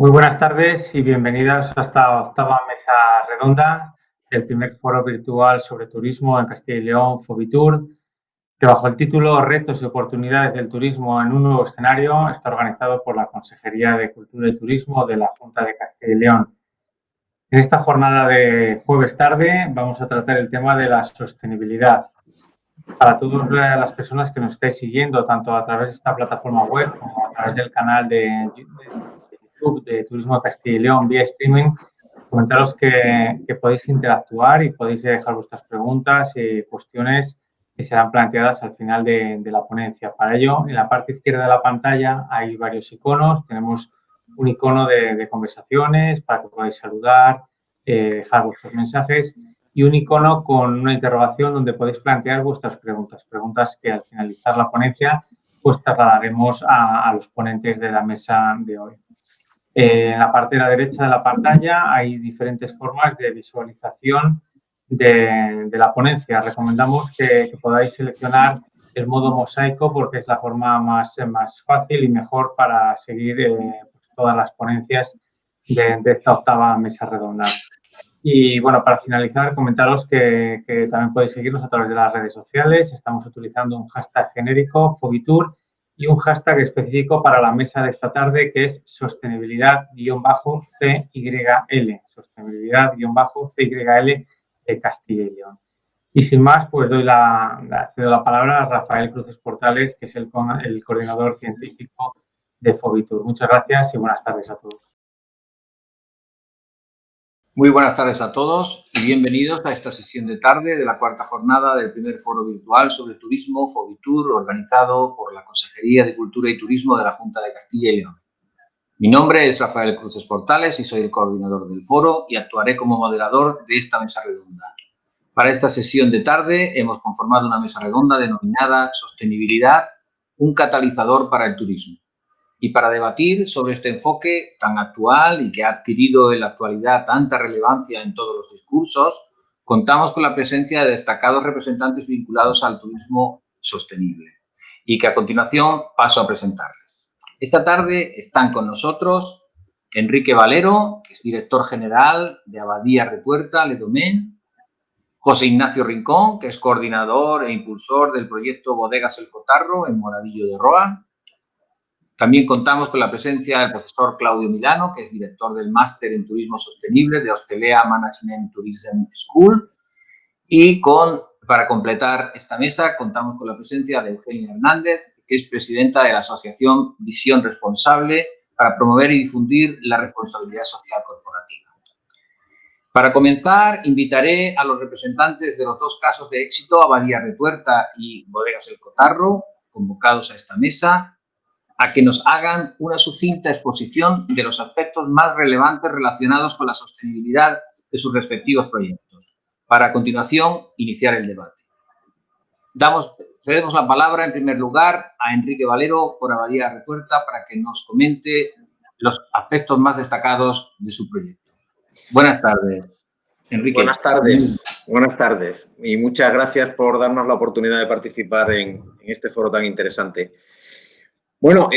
Muy buenas tardes y bienvenidos a esta octava mesa redonda del primer foro virtual sobre turismo en Castilla y León, Fobitur, que bajo el título Retos y oportunidades del turismo en un nuevo escenario está organizado por la Consejería de Cultura y Turismo de la Junta de Castilla y León. En esta jornada de jueves tarde vamos a tratar el tema de la sostenibilidad. Para todas las personas que nos estáis siguiendo, tanto a través de esta plataforma web como a través del canal de YouTube de Turismo de Castilla y León vía streaming, comentaros que podéis interactuar y podéis dejar vuestras preguntas y cuestiones que serán planteadas al final de la ponencia. Para ello, en la parte izquierda de la pantalla hay varios iconos. Tenemos un icono de conversaciones para que podáis saludar, dejar vuestros mensajes y un icono con una interrogación donde podéis plantear vuestras preguntas, preguntas que al finalizar la ponencia pues trasladaremos a los ponentes de la mesa de hoy. En la parte de la derecha de la pantalla hay diferentes formas de visualización de la ponencia. Recomendamos que podáis seleccionar el modo mosaico porque es la forma más fácil y mejor para seguir todas las ponencias de esta octava mesa redonda. Y bueno, para finalizar, comentaros que también podéis seguirnos a través de las redes sociales. Estamos utilizando un hashtag genérico, Fobitur, y un hashtag específico para la mesa de esta tarde, que es sostenibilidad-CYL. Sostenibilidad-CYL de Castilla y León. Y sin más, pues cedo la palabra a Rafael Cruces Portales, que es el coordinador científico de Fobitur. Muchas gracias y buenas tardes a todos. Muy buenas tardes a todos y bienvenidos a esta sesión de tarde de la cuarta jornada del primer foro virtual sobre turismo Fobitur, organizado por la Consejería de Cultura y Turismo de la Junta de Castilla y León. Mi nombre es Rafael Cruces Portales y soy el coordinador del foro y actuaré como moderador de esta mesa redonda. Para esta sesión de tarde hemos conformado una mesa redonda denominada Sostenibilidad, un catalizador para el turismo. Y para debatir sobre este enfoque tan actual y que ha adquirido en la actualidad tanta relevancia en todos los discursos, contamos con la presencia de destacados representantes vinculados al turismo sostenible y que a continuación paso a presentarles. Esta tarde están con nosotros Enrique Valero, que es director general de Abadía Retuerta, Le Domaine, José Ignacio Rincón, que es coordinador e impulsor del proyecto Bodegas El Cotarro en Moradillo de Roa. También contamos con la presencia del profesor Claudio Milano, que es director del Máster en Turismo Sostenible de Hostelea Management Tourism School. Y para completar esta mesa, contamos con la presencia de Eugenia Hernández, que es presidenta de la Asociación Visión Responsable para promover y difundir la responsabilidad social corporativa. Para comenzar, invitaré a los representantes de los dos casos de éxito, Abadía Retuerta y Bodegas El Cotarro, convocados a esta mesa, a que nos hagan una sucinta exposición de los aspectos más relevantes relacionados con la sostenibilidad de sus respectivos proyectos, para a continuación iniciar el debate. Cedemos la palabra en primer lugar a Enrique Valero por Abadía Retuerta para que nos comente los aspectos más destacados de su proyecto. Buenas tardes, Enrique. Buenas tardes y muchas gracias por darnos la oportunidad de participar en este foro tan interesante. Bueno,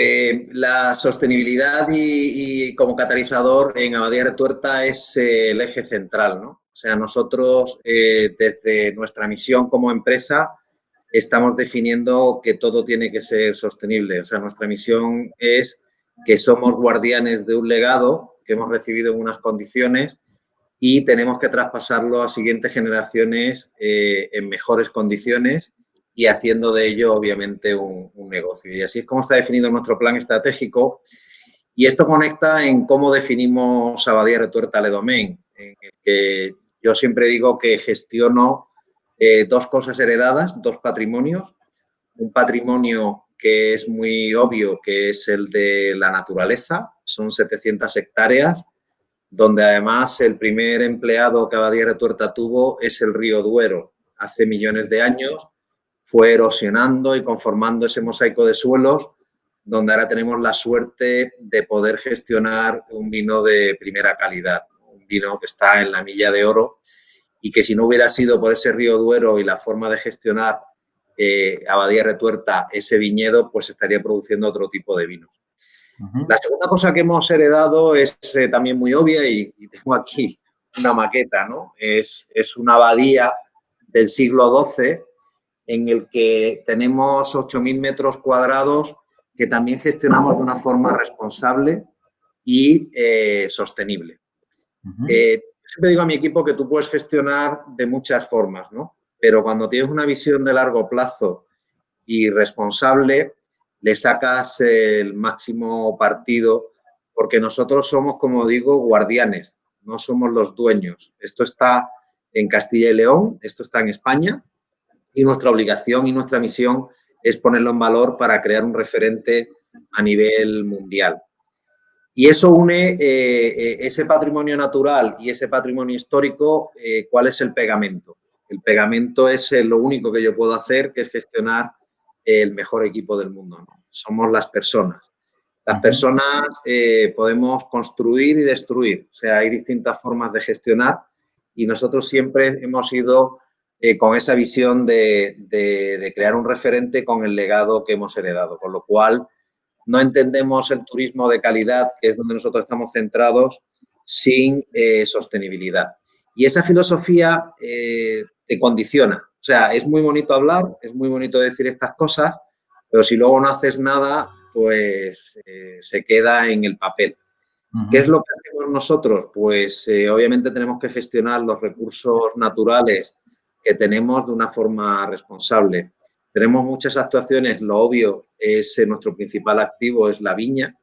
la sostenibilidad y como catalizador en Abadía Retuerta es el eje central, ¿no? O sea, nosotros desde nuestra misión como empresa estamos definiendo que todo tiene que ser sostenible. O sea, nuestra misión es que somos guardianes de un legado que hemos recibido en unas condiciones y tenemos que traspasarlo a siguientes generaciones en mejores condiciones y haciendo de ello, obviamente, un negocio. Y así es como está definido nuestro plan estratégico. Y esto conecta en cómo definimos Abadía Retuerta Le Domaine, en el que yo siempre digo que gestiono dos cosas heredadas, dos patrimonios. Un patrimonio que es muy obvio, que es el de la naturaleza, son 700 hectáreas, donde además el primer empleado que Abadía Retuerta tuvo es el río Duero. Hace millones de años fue erosionando y conformando ese mosaico de suelos, donde ahora tenemos la suerte de poder gestionar un vino de primera calidad, un vino que está en la milla de oro y que si no hubiera sido por ese río Duero y la forma de gestionar Abadía Retuerta ese viñedo, pues estaría produciendo otro tipo de vinos. La segunda cosa que hemos heredado es también muy obvia y tengo aquí una maqueta, ¿no? Es una abadía del siglo XII en el que tenemos 8.000 metros cuadrados que también gestionamos de una forma responsable y sostenible. Siempre digo a mi equipo que tú puedes gestionar de muchas formas, ¿no? Pero cuando tienes una visión de largo plazo y responsable, le sacas el máximo partido, porque nosotros somos, como digo, guardianes, no somos los dueños. Esto está en Castilla y León, esto está en España, y nuestra obligación y nuestra misión es ponerlo en valor para crear un referente a nivel mundial. Y eso une ese patrimonio natural y ese patrimonio histórico. ¿Cuál es el pegamento? El pegamento es lo único que yo puedo hacer, que es gestionar el mejor equipo del mundo, ¿no? Somos las personas. Las personas podemos construir y destruir. O sea, hay distintas formas de gestionar y nosotros siempre hemos ido con esa visión de crear un referente con el legado que hemos heredado. Con lo cual, no entendemos el turismo de calidad, que es donde nosotros estamos centrados, sin sostenibilidad. Y esa filosofía te condiciona. O sea, es muy bonito hablar, es muy bonito decir estas cosas, pero si luego no haces nada, pues se queda en el papel. ¿Qué es lo que hacemos nosotros? Pues obviamente tenemos que gestionar los recursos naturales que tenemos de una forma responsable. Tenemos muchas actuaciones, lo obvio es nuestro principal activo es la viña,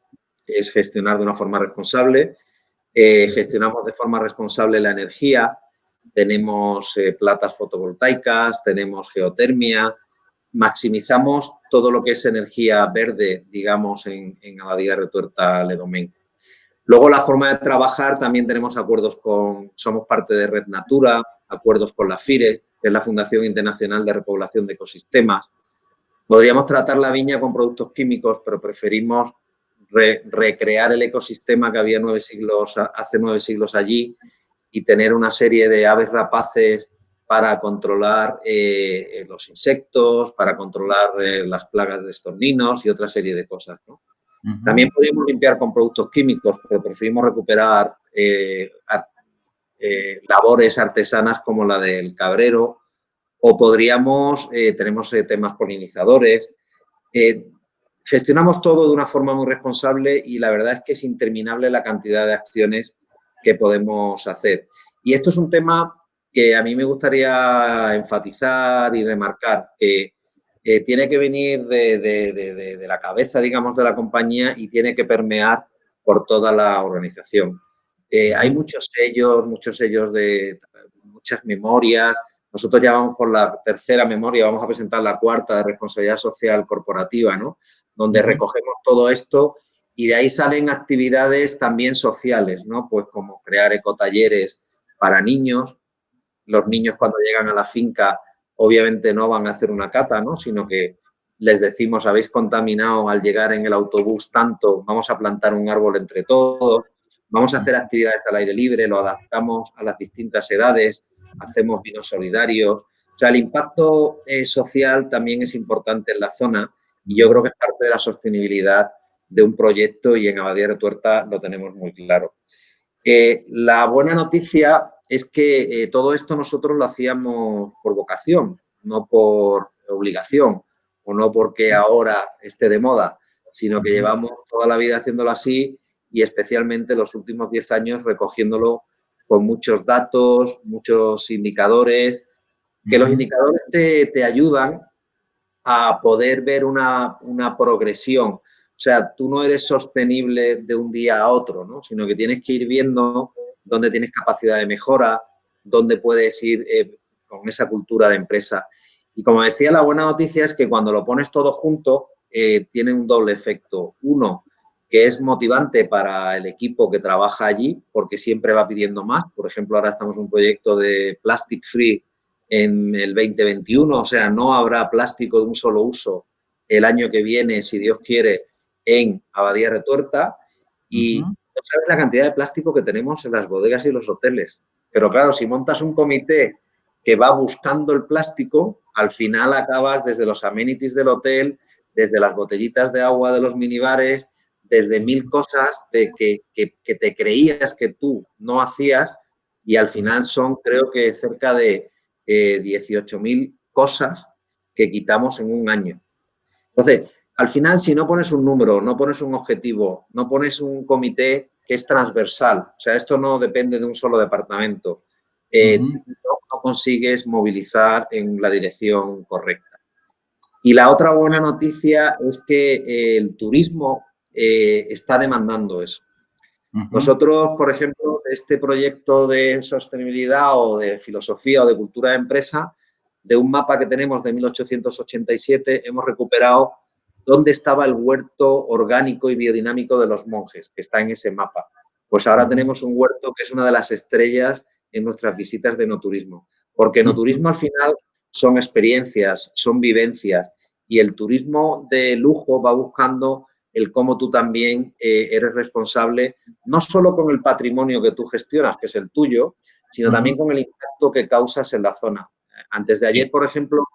es gestionar de una forma responsable. Gestionamos de forma responsable la energía, tenemos plantas fotovoltaicas, tenemos geotermia, maximizamos todo lo que es energía verde, digamos, en Abadía Retuerta Ledomén. Luego, la forma de trabajar, también tenemos acuerdos somos parte de Red Natura, acuerdos con la FIRE, que es la Fundación Internacional de Repoblación de Ecosistemas. Podríamos tratar la viña con productos químicos, pero preferimos recrear el ecosistema que había hace 9 siglos allí y tener una serie de aves rapaces para controlar los insectos, para controlar las plagas de estorninos y otra serie de cosas, ¿no? También podemos limpiar con productos químicos, pero preferimos recuperar labores artesanas como la del cabrero, o podríamos, tenemos temas polinizadores. Gestionamos todo de una forma muy responsable y la verdad es que es interminable la cantidad de acciones que podemos hacer. Y esto es un tema que a mí me gustaría enfatizar y remarcar, que tiene que venir de la cabeza, digamos, de la compañía y tiene que permear por toda la organización. Hay muchos sellos de muchas memorias. Nosotros ya vamos por la tercera memoria, vamos a presentar la cuarta de responsabilidad social corporativa, ¿no? Donde recogemos todo esto y de ahí salen actividades también sociales, ¿no? Pues como crear ecotalleres para niños. Los niños cuando llegan a la finca obviamente no van a hacer una cata, ¿no? Sino que les decimos, habéis contaminado al llegar en el autobús tanto, vamos a plantar un árbol entre todos, vamos a hacer actividades al aire libre, lo adaptamos a las distintas edades, hacemos vinos solidarios. O sea, el impacto social también es importante en la zona y yo creo que es parte de la sostenibilidad de un proyecto y en Abadía Retuerta lo tenemos muy claro. La buena noticia es que todo esto nosotros lo hacíamos por vocación, no por obligación o no porque ahora esté de moda, sino que llevamos toda la vida haciéndolo así y especialmente los últimos 10 años recogiéndolo con muchos datos, muchos indicadores, que los indicadores te ayudan a poder ver una progresión. O sea, tú no eres sostenible de un día a otro, ¿no? Sino que tienes que ir viendo dónde tienes capacidad de mejora, dónde puedes ir con esa cultura de empresa. Y como decía, la buena noticia es que cuando lo pones todo junto, tiene un doble efecto. Uno, que es motivante para el equipo que trabaja allí, porque siempre va pidiendo más. Por ejemplo, ahora estamos en un proyecto de plastic free en el 2021, o sea, no habrá plástico de un solo uso el año que viene, si Dios quiere, en Abadía Retuerta. Y no sabes la cantidad de plástico que tenemos en las bodegas y los hoteles. Pero claro, si montas un comité que va buscando el plástico, al final acabas desde los amenities del hotel, desde las botellitas de agua de los minibares, desde 1000 cosas que te creías que tú no hacías y al final son, creo que cerca de 18.000 cosas que quitamos en un año. Entonces, al final, si no pones un número, no pones un objetivo, no pones un comité que es transversal, o sea, esto no depende de un solo departamento, no consigues movilizar en la dirección correcta. Y la otra buena noticia es que el turismo está demandando eso. Nosotros, por ejemplo, este proyecto de sostenibilidad o de filosofía o de cultura de empresa, de un mapa que tenemos de 1887, hemos recuperado dónde estaba el huerto orgánico y biodinámico de los monjes, que está en ese mapa. Pues ahora tenemos un huerto que es una de las estrellas en nuestras visitas de enoturismo, porque enoturismo al final son experiencias, son vivencias, y el turismo de lujo va buscando el cómo tú también eres responsable, no solo con el patrimonio que tú gestionas, que es el tuyo, sino también con el impacto que causas en la zona. Antes de ayer, por ejemplo,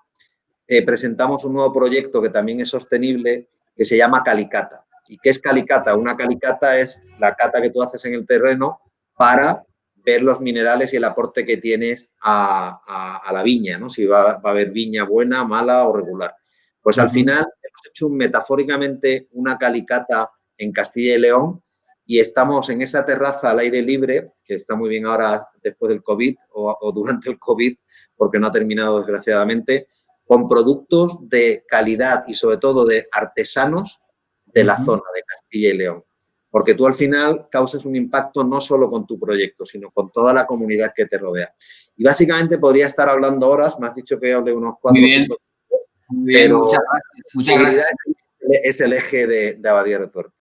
presentamos un nuevo proyecto que también es sostenible, que se llama Calicata. ¿Y qué es Calicata? Una calicata es la cata que tú haces en el terreno para ver los minerales y el aporte que tienes a la viña, ¿no? Si va a haber viña buena, mala o regular. Pues al final hemos hecho metafóricamente una calicata en Castilla y León y estamos en esa terraza al aire libre, que está muy bien ahora después del COVID o durante el COVID, porque no ha terminado desgraciadamente, con productos de calidad y sobre todo de artesanos de la zona de Castilla y León. Porque tú al final causas un impacto no solo con tu proyecto, sino con toda la comunidad que te rodea. Y básicamente podría estar hablando horas, me has dicho que hable unos 4 o 5 Muy bien, pero muchas gracias. Es el eje de Abadía Retuerto.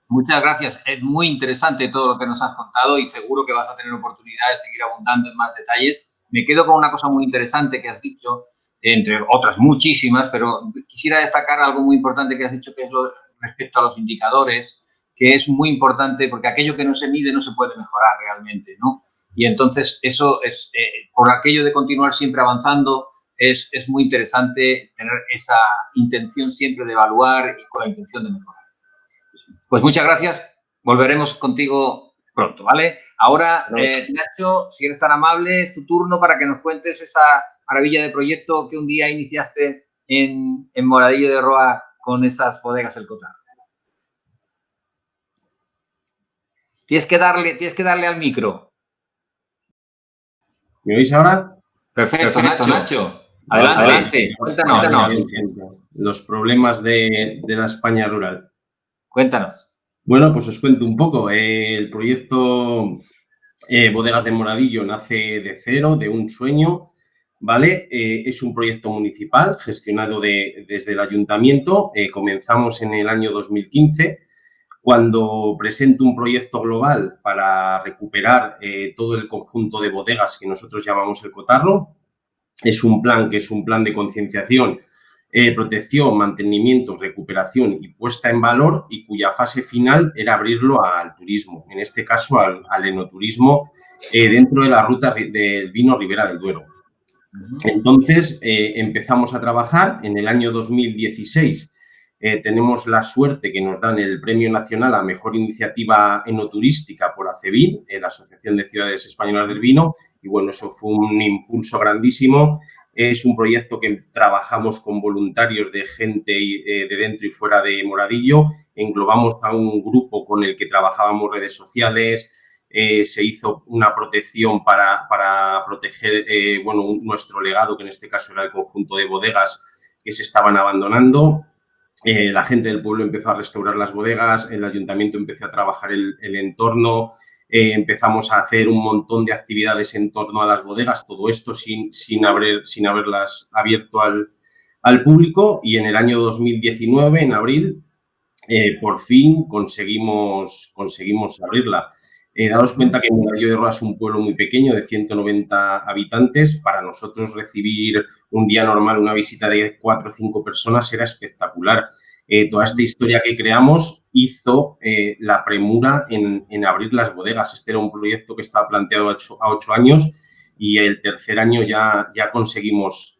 Muchas gracias. Es muy interesante todo lo que nos has contado y seguro que vas a tener oportunidad de seguir abundando en más detalles. Me quedo con una cosa muy interesante que has dicho, entre otras muchísimas, pero quisiera destacar algo muy importante que has dicho, que es lo respecto a los indicadores, que es muy importante porque aquello que no se mide no se puede mejorar realmente, ¿no? Y entonces eso es, por aquello de continuar siempre avanzando, es muy interesante tener esa intención siempre de evaluar y con la intención de mejorar. Pues muchas gracias. Volveremos contigo pronto, ¿vale? Ahora, Nacho, si eres tan amable, es tu turno para que nos cuentes esa maravilla de proyecto que un día iniciaste en Moradillo de Roa con esas bodegas El Cotarro. Tienes que darle al micro. ¿Me oís ahora? Perfecto, Nacho. Adelante. Cuéntanos. Los problemas de la España rural. Cuéntanos. Bueno, pues os cuento un poco. El proyecto Bodegas de Moradillo nace de cero, de un sueño, ¿vale? Es un proyecto municipal gestionado desde el ayuntamiento. Comenzamos en el año 2015, cuando presento un proyecto global para recuperar todo el conjunto de bodegas que nosotros llamamos El Cotarro. Es un plan de concienciación, protección, mantenimiento, recuperación y puesta en valor, y cuya fase final era abrirlo al turismo, en este caso al enoturismo, dentro de la ruta del vino Ribera del Duero. Entonces empezamos a trabajar en el año 2016. Tenemos la suerte que nos dan el Premio Nacional a Mejor Iniciativa Enoturística por ACEVIN, la Asociación de Ciudades Españolas del Vino, y bueno, eso fue un impulso grandísimo. Es un proyecto que trabajamos con voluntarios de gente de dentro y fuera de Moradillo. Englobamos a un grupo con el que trabajábamos redes sociales. Se hizo una protección para proteger nuestro legado, que en este caso era el conjunto de bodegas que se estaban abandonando. La gente del pueblo empezó a restaurar las bodegas, el ayuntamiento empezó a trabajar el entorno, empezamos a hacer un montón de actividades en torno a las bodegas, todo esto sin haberlas abierto al público, y en el año 2019, en abril, por fin conseguimos abrirla. Daos cuenta que Moradillo de Roa es un pueblo muy pequeño, de 190 habitantes. Para nosotros recibir un día normal una visita de 4 o 5 personas era espectacular. Toda esta historia que creamos hizo la premura en abrir las bodegas. Este era un proyecto que estaba planteado a 8 años y el tercer año ya conseguimos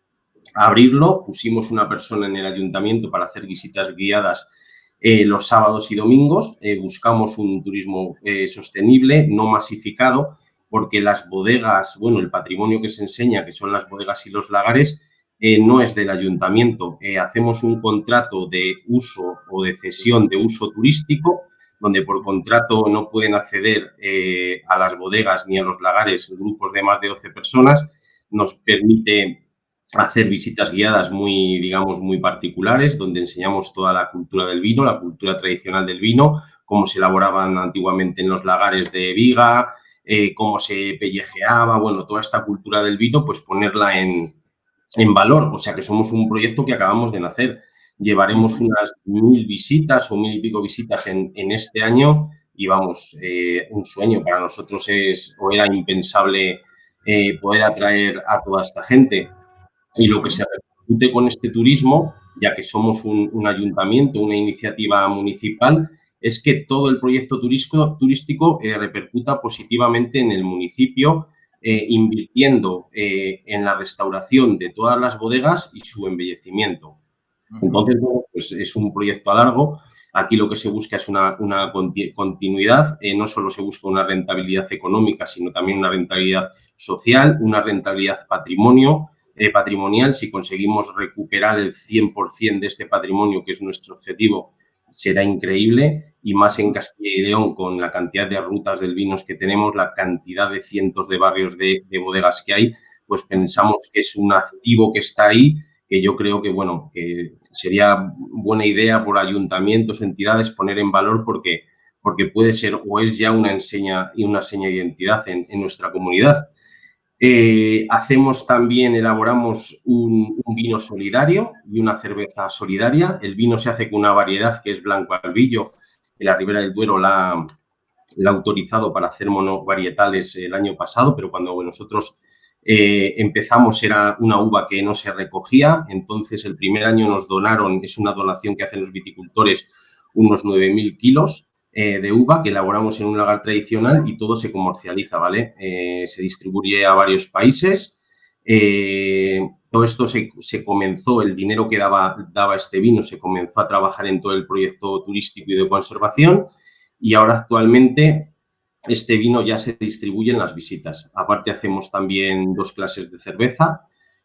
abrirlo. Pusimos una persona en el ayuntamiento para hacer visitas guiadas los sábados y domingos. Buscamos un turismo sostenible, no masificado, porque las bodegas, bueno, el patrimonio que se enseña, que son las bodegas y los lagares, no es del ayuntamiento. Hacemos un contrato de uso o de cesión de uso turístico, donde por contrato no pueden acceder a las bodegas ni a los lagares grupos de más de 12 personas. Nos permite hacer visitas guiadas muy, digamos, muy particulares, donde enseñamos toda la cultura del vino, la cultura tradicional del vino, cómo se elaboraban antiguamente en los lagares de Viga, cómo se pellejeaba, bueno, toda esta cultura del vino, pues ponerla en valor. O sea, que somos un proyecto que acabamos de nacer. Llevaremos unas 1000 visitas o 1000 y pico visitas en este año y, vamos, un sueño. Para nosotros era impensable poder atraer a toda esta gente. Y lo que se repercute con este turismo, ya que somos un ayuntamiento, una iniciativa municipal, es que todo el proyecto turístico repercuta positivamente en el municipio, invirtiendo en la restauración de todas las bodegas y su embellecimiento. Entonces, bueno, pues es un proyecto a largo. Aquí lo que se busca es una continuidad. No solo se busca una rentabilidad económica, sino también una rentabilidad social, una rentabilidad patrimonial. Si conseguimos recuperar el 100% de este patrimonio, que es nuestro objetivo, será increíble, y más en Castilla y León, con la cantidad de rutas del vinos que tenemos, la cantidad de cientos de barrios de bodegas que hay, pues pensamos que es un activo que está ahí, que yo creo que, bueno, que sería buena idea por ayuntamientos, entidades, poner en valor porque puede ser o es ya una seña de identidad en nuestra comunidad. Elaboramos un vino solidario y una cerveza solidaria. El vino se hace con una variedad que es Blanco Albillo. La Ribera del Duero la ha autorizado para hacer monovarietales el año pasado, pero cuando nosotros empezamos era una uva que no se recogía. Entonces, el primer año nos donaron, es una donación que hacen los viticultores, unos 9.000 kilos de uva que elaboramos en un lagar tradicional y todo se comercializa, ¿vale? Se distribuye a varios países. Todo esto se comenzó, el dinero que daba este vino se comenzó a trabajar en todo el proyecto turístico y de conservación, y ahora actualmente este vino ya se distribuye en las visitas. Aparte, hacemos también 2 clases de cerveza,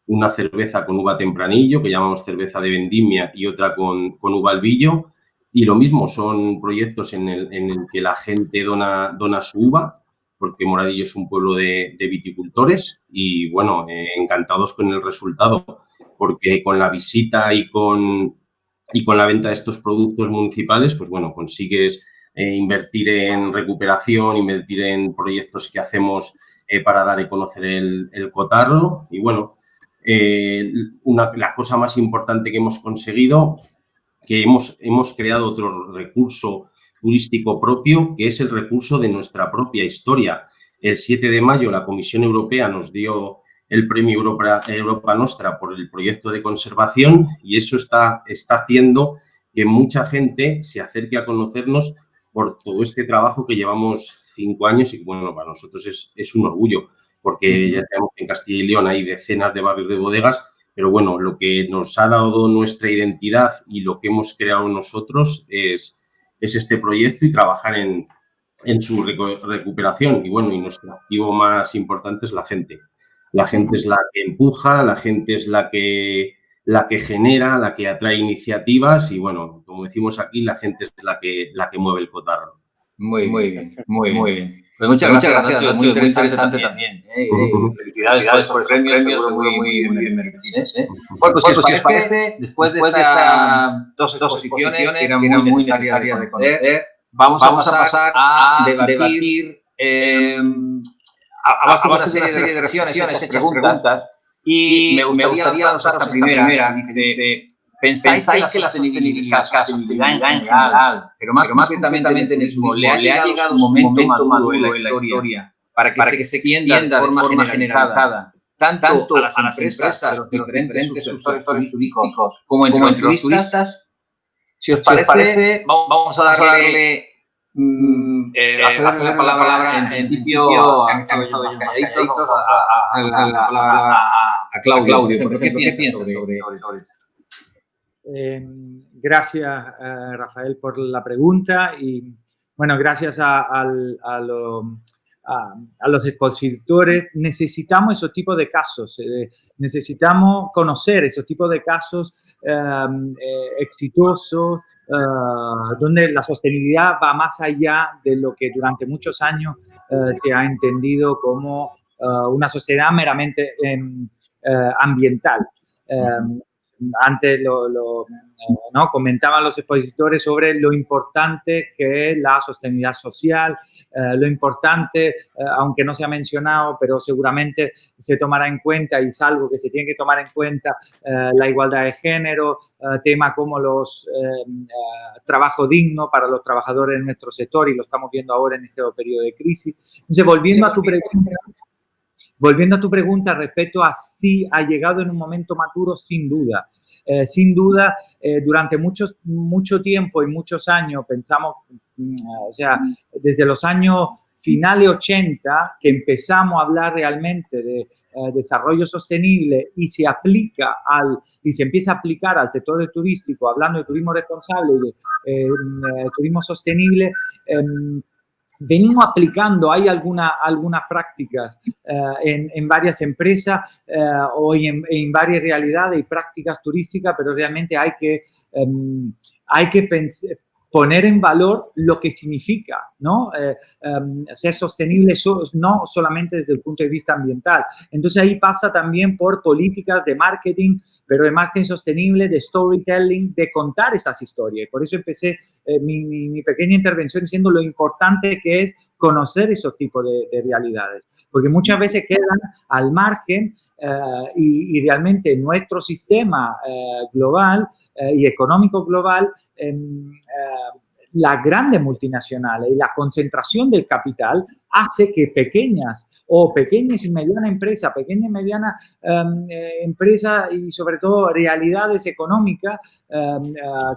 una cerveza con uva tempranillo, que llamamos cerveza de vendimia, y otra con uva albillo. Y lo mismo, son proyectos en el que la gente dona su uva, porque Moradillo es un pueblo de viticultores y, bueno, encantados con el resultado, porque con la visita y con la venta de estos productos municipales, pues, bueno, consigues invertir en recuperación, invertir en proyectos que hacemos para dar a conocer el cotarro. Y, bueno, la cosa más importante que hemos conseguido, que hemos creado otro recurso turístico propio, que es el recurso de nuestra propia historia. El 7 de mayo la Comisión Europea nos dio el premio Europa Nostra por el proyecto de conservación, y eso está haciendo que mucha gente se acerque a conocernos por todo este trabajo que llevamos 5 años y, bueno, para nosotros es un orgullo, porque ya sabemos que en Castilla y León hay decenas de barrios de bodegas, pero, bueno, lo que nos ha dado nuestra identidad y lo que hemos creado nosotros es este proyecto y trabajar en su recuperación. Y, bueno, y nuestro activo más importante es la gente. La gente es la que empuja, la gente es la que genera, la que atrae iniciativas y, bueno, como decimos aquí, la gente es la que mueve el cotarro. Muy bien. Pues muchas gracias, Nacho. Muy interesante también. Felicidades por esos premios, seguro muy merecidos. Bueno, pues si os parece, después de estas 2 exposiciones que eran muy necesarias de conocer, vamos a pasar a debatir a base de una serie de reflexiones, hechas preguntas, y me gustaría lanzar esta primera. Dice: ¿pensáis que la sostenibilidad en general, pero más concretamente en el turismo, le ha llegado su momento maduro en la historia para que se extienda de forma generalizada tanto a las empresas de los diferentes sectores turísticos como entre los turistas? Si os parece, vamos a darle la palabra en principio a Claudio. ¿Qué piensas sobre esto? Gracias, Rafael, por la pregunta y, bueno, gracias a los expositores. Necesitamos esos tipos de casos, necesitamos conocer esos tipos de casos exitosos, donde la sostenibilidad va más allá de lo que durante muchos años se ha entendido como una sociedad meramente ambiental. Antes ¿no? Comentaban los expositores sobre lo importante que es la sostenibilidad social, lo importante, aunque no se ha mencionado, pero seguramente se tomará en cuenta y es algo que se tiene que tomar en cuenta, la igualdad de género, temas como los trabajo digno para los trabajadores en nuestro sector, y lo estamos viendo ahora en este periodo de crisis. Entonces, volviendo a tu pregunta respecto a si ha llegado en un momento maturo, sin duda. Durante mucho tiempo y muchos años pensamos, o sea, desde los años finales 80 que empezamos a hablar realmente de desarrollo sostenible y se empieza a aplicar al sector turístico, hablando de turismo responsable y de turismo sostenible. Venimos aplicando, hay algunas prácticas en varias empresas o en varias realidades y prácticas turísticas, pero realmente hay que poner en valor lo que significa, ¿no? Ser sostenible no solamente desde el punto de vista ambiental. Entonces ahí pasa también por políticas de marketing, pero de marketing sostenible, de storytelling, de contar esas historias. Por eso empecé mi pequeña intervención diciendo lo importante que es conocer esos tipos de realidades, porque muchas veces quedan al margen y realmente nuestro sistema global y económico global, las grandes multinacionales y la concentración del capital hace que pequeñas y medianas empresas, y sobre todo realidades económicas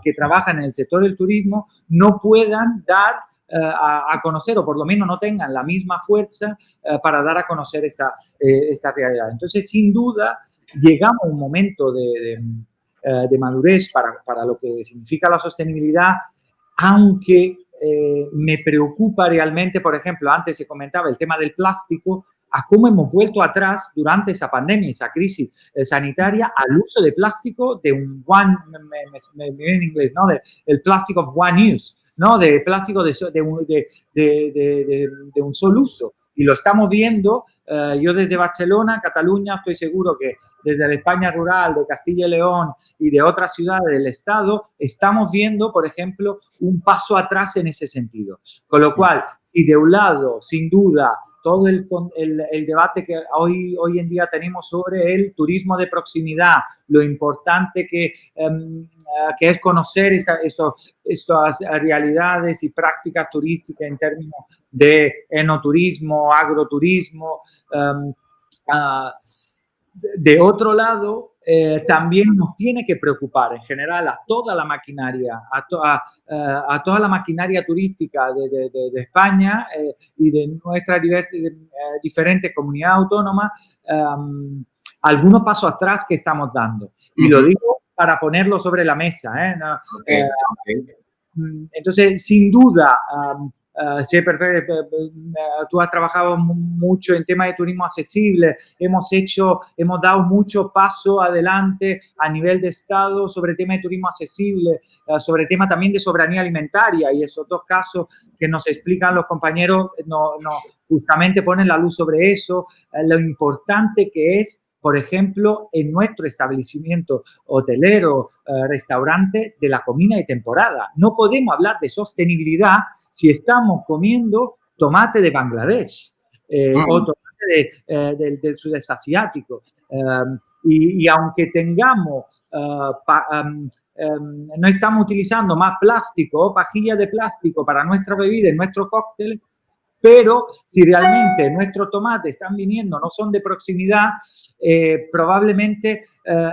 que trabajan en el sector del turismo no puedan dar a conocer, o por lo menos no tengan la misma fuerza para dar a conocer esta realidad. Entonces, sin duda, llegamos a un momento de madurez para lo que significa la sostenibilidad, aunque me preocupa realmente, por ejemplo, antes se comentaba el tema del plástico, a cómo hemos vuelto atrás durante esa pandemia, esa crisis sanitaria, al uso de plástico de un en inglés, ¿no? El plástico of one use, ¿no? De plástico de un solo uso. Y lo estamos viendo, yo desde Barcelona, Cataluña, estoy seguro que desde la España rural, de Castilla y León y de otras ciudades del Estado, estamos viendo, por ejemplo, un paso atrás en ese sentido. Con lo cual, si de un lado, sin duda, todo el debate que hoy en día tenemos sobre el turismo de proximidad, lo importante que es conocer estas realidades y prácticas turísticas en términos de enoturismo, agroturismo. De otro lado, también nos tiene que preocupar en general a toda la maquinaria, a toda la maquinaria turística de España y de nuestras diferentes comunidades autónomas, algunos pasos atrás que estamos dando. Y lo digo para ponerlo sobre la mesa. ¿No? Entonces, sin duda, sí, perfecto. Tú has trabajado mucho en temas de turismo accesible. Hemos dado mucho paso adelante a nivel de Estado sobre temas de turismo accesible, sobre temas también de soberanía alimentaria, y esos dos casos que nos explican los compañeros justamente ponen la luz sobre eso, lo importante que es, por ejemplo, en nuestro establecimiento hotelero, restaurante, de la comida de temporada. No podemos hablar de sostenibilidad si estamos comiendo tomate de Bangladesh o tomate del sudeste asiático. Y aunque tengamos, no estamos utilizando más plástico o pajilla de plástico para nuestra bebida y nuestro cóctel, pero si realmente nuestros tomates están viniendo, no son de proximidad, probablemente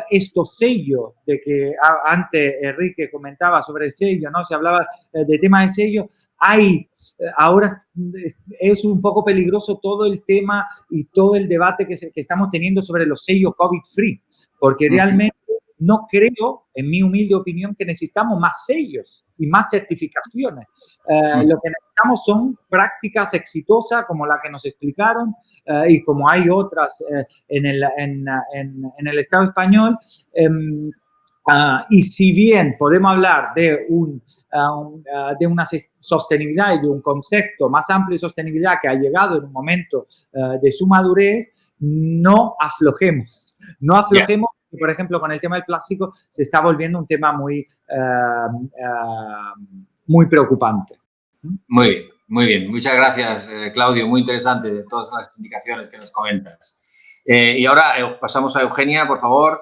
estos sellos de que antes Enrique comentaba sobre el sello, ¿no? Se hablaba de temas de sello. Ahora es un poco peligroso todo el tema y todo el debate que estamos teniendo sobre los sellos COVID-free, porque realmente no creo, en mi humilde opinión, que necesitamos más sellos y más certificaciones. Lo que necesitamos son prácticas exitosas como la que nos explicaron y como hay otras en el Estado español. Y si bien podemos hablar de una sostenibilidad y de un concepto más amplio de sostenibilidad que ha llegado en un momento de su madurez, no aflojemos. No aflojemos. Yeah. Por ejemplo, con el tema del plástico se está volviendo un tema muy preocupante. Muy bien. Muchas gracias, Claudio. Muy interesante todas las indicaciones que nos comentas. Y ahora pasamos a Eugenia, por favor.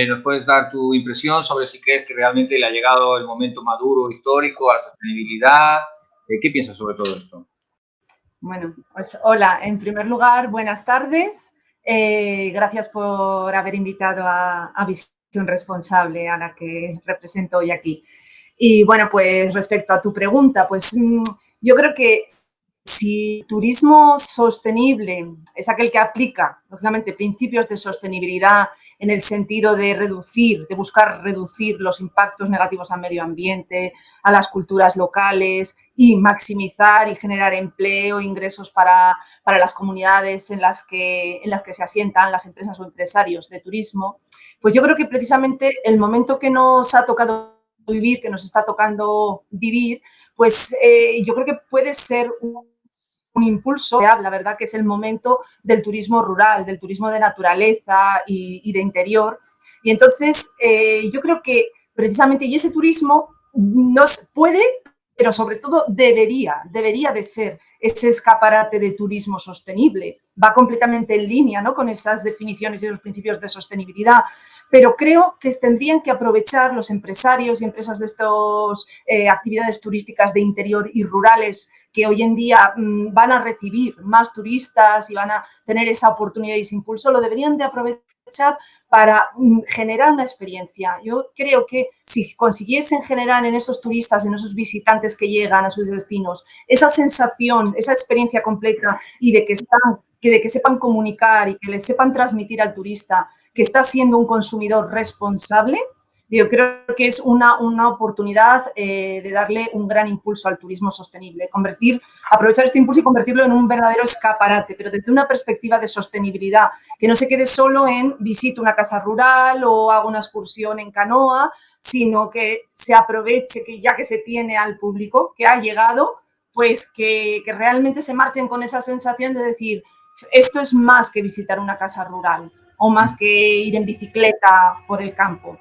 ¿Nos puedes dar tu impresión sobre si crees que realmente le ha llegado el momento maduro histórico a la sostenibilidad? ¿Qué piensas sobre todo esto? Bueno, pues hola. En primer lugar, buenas tardes. Gracias por haber invitado a Visión Responsable, a la que represento hoy aquí. Y bueno, pues respecto a tu pregunta, pues yo creo que si turismo sostenible es aquel que aplica, lógicamente, principios de sostenibilidad en el sentido de buscar reducir los impactos negativos al medio ambiente, a las culturas locales y maximizar y generar empleo, ingresos para las comunidades en las que se asientan las empresas o empresarios de turismo, pues yo creo que precisamente el momento que nos ha tocado vivir, que nos está tocando vivir, pues yo creo que puede ser un impulso, la verdad, que es el momento del turismo rural, del turismo de naturaleza y de interior. Y entonces yo creo que precisamente, y ese turismo nos puede, pero sobre todo debería de ser ese escaparate de turismo sostenible. Va completamente en línea, ¿no?, con esas definiciones y los principios de sostenibilidad. Pero creo que tendrían que aprovechar los empresarios y empresas de estas actividades turísticas de interior y rurales que hoy en día van a recibir más turistas y van a tener esa oportunidad y ese impulso, lo deberían de aprovechar para generar una experiencia. Yo creo que si consiguiesen generar en esos turistas, en esos visitantes que llegan a sus destinos, esa sensación, esa experiencia completa y de que sepan comunicar y que les sepan transmitir al turista que está siendo un consumidor responsable, yo creo que es una oportunidad de darle un gran impulso al turismo sostenible, aprovechar este impulso y convertirlo en un verdadero escaparate, pero desde una perspectiva de sostenibilidad, que no se quede solo en visito una casa rural o hago una excursión en canoa, sino que se aproveche que ya que se tiene al público que ha llegado, pues que realmente se marchen con esa sensación de decir, esto es más que visitar una casa rural o más que ir en bicicleta por el campo.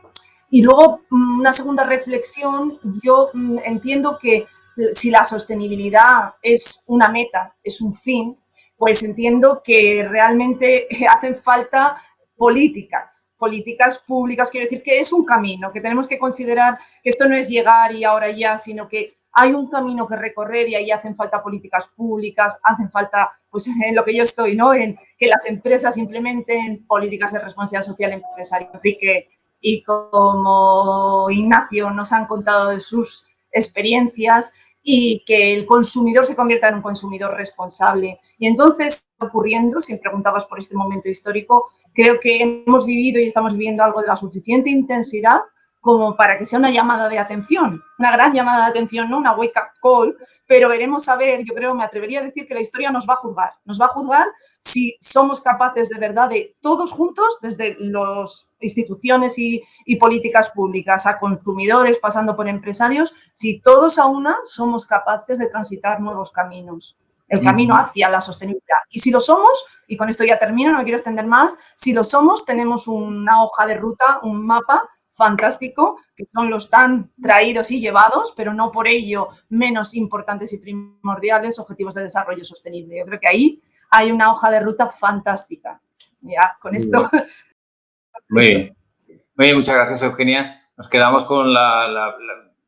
Y luego, una segunda reflexión, yo entiendo que si la sostenibilidad es una meta, es un fin, pues entiendo que realmente hacen falta políticas públicas, quiero decir que es un camino, que tenemos que considerar que esto no es llegar y ahora ya, sino que hay un camino que recorrer y ahí hacen falta políticas públicas, hacen falta, pues en lo que yo estoy, ¿no?, en que las empresas implementen políticas de responsabilidad social empresarial. Enrique y como Ignacio nos han contado de sus experiencias y que el consumidor se convierta en un consumidor responsable. Y entonces, ocurriendo, si me preguntabas por este momento histórico, creo que hemos vivido y estamos viviendo algo de la suficiente intensidad como para que sea una llamada de atención, una gran llamada de atención, no una wake-up call, pero veremos a ver, yo creo, me atrevería a decir que la historia nos va a juzgar si somos capaces de verdad de todos juntos, desde las instituciones y políticas públicas a consumidores, pasando por empresarios, si todos a una somos capaces de transitar nuevos caminos, el camino hacia la sostenibilidad. Y si lo somos, y con esto ya termino, no me quiero extender más, si lo somos, tenemos una hoja de ruta, un mapa fantástico, que son los tan traídos y llevados, pero no por ello menos importantes y primordiales, objetivos de desarrollo sostenible. Yo creo que ahí hay una hoja de ruta fantástica. Ya, con esto. Muy bien, muchas gracias, Eugenia. Nos quedamos con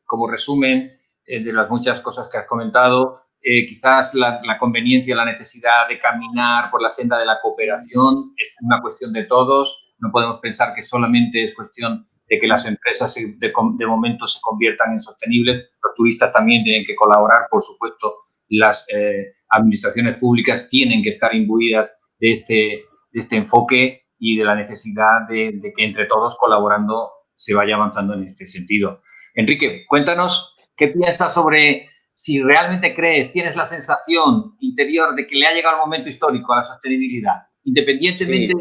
como resumen de las muchas cosas que has comentado. Quizás la conveniencia, la necesidad de caminar por la senda de la cooperación es una cuestión de todos. No podemos pensar que solamente es cuestión de que las empresas de momento se conviertan en sostenibles. Los turistas también tienen que colaborar, por supuesto. Las administraciones públicas tienen que estar imbuidas de este enfoque y de la necesidad de que entre todos colaborando se vaya avanzando en este sentido. Enrique, cuéntanos qué piensas sobre si realmente crees, tienes la sensación interior de que le ha llegado el momento histórico a la sostenibilidad, independientemente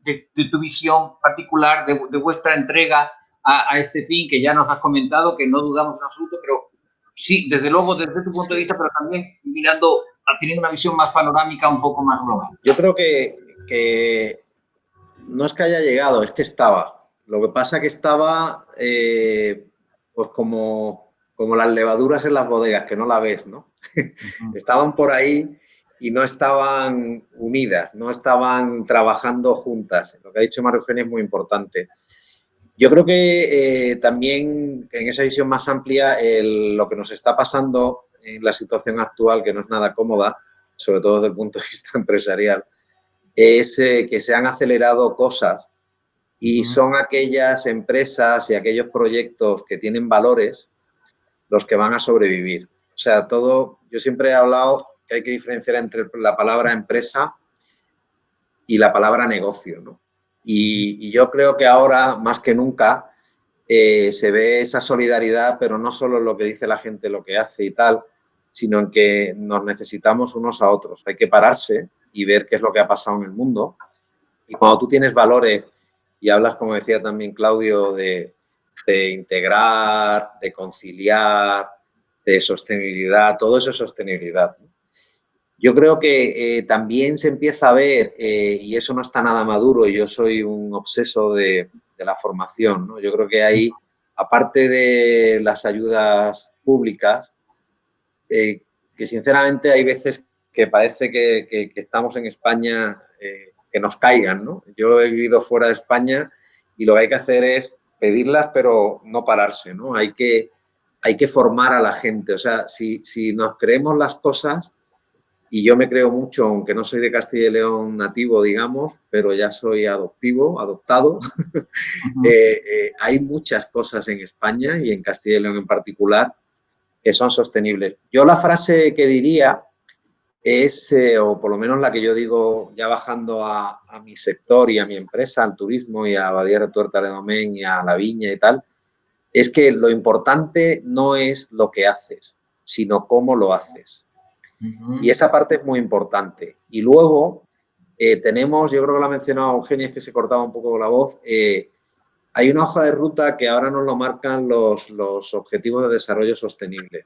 de tu visión particular, de vuestra entrega a este fin que ya nos has comentado, que no dudamos en absoluto, pero sí, desde luego, desde tu punto de vista, pero también mirando, teniendo una visión más panorámica, un poco más global. Yo creo que no es que haya llegado, es que estaba. Lo que pasa que estaba pues como las levaduras en las bodegas, que no la ves, ¿no? Estaban por ahí y no estaban unidas, no estaban trabajando juntas. Lo que ha dicho María Eugenia es muy importante. Yo creo que también en esa visión más amplia lo que nos está pasando en la situación actual, que no es nada cómoda, sobre todo desde el punto de vista empresarial, es que se han acelerado cosas y son aquellas empresas y aquellos proyectos que tienen valores los que van a sobrevivir. O sea, yo siempre he hablado que hay que diferenciar entre la palabra empresa y la palabra negocio, ¿no? Y yo creo que ahora, más que nunca, se ve esa solidaridad, pero no solo en lo que dice la gente, lo que hace y tal, sino en que nos necesitamos unos a otros. Hay que pararse y ver qué es lo que ha pasado en el mundo. Y cuando tú tienes valores y hablas, como decía también Claudio, de integrar, de conciliar, de sostenibilidad, todo eso es sostenibilidad, ¿no? Yo creo que también se empieza a ver, y eso no está nada maduro, y yo soy un obseso de la formación, ¿no? Yo creo que ahí, aparte de las ayudas públicas, que sinceramente hay veces que parece que estamos en España, que nos caigan, ¿no? Yo he vivido fuera de España y lo que hay que hacer es pedirlas, pero no pararse, ¿no? Hay que formar a la gente. O sea, si nos creemos las cosas, y yo me creo mucho, aunque no soy de Castilla y León nativo, digamos, pero ya soy adoptado. Hay muchas cosas en España y en Castilla y León en particular que son sostenibles. Yo la frase que diría es, o por lo menos la que yo digo ya bajando a mi sector y a mi empresa, al turismo y a Badia Retuerta de Domén y a la viña y tal, es que lo importante no es lo que haces, sino cómo lo haces. Y esa parte es muy importante. Y luego tenemos, yo creo que lo ha mencionado Eugenia, es que se cortaba un poco la voz, hay una hoja de ruta que ahora nos lo marcan los Objetivos de Desarrollo Sostenible.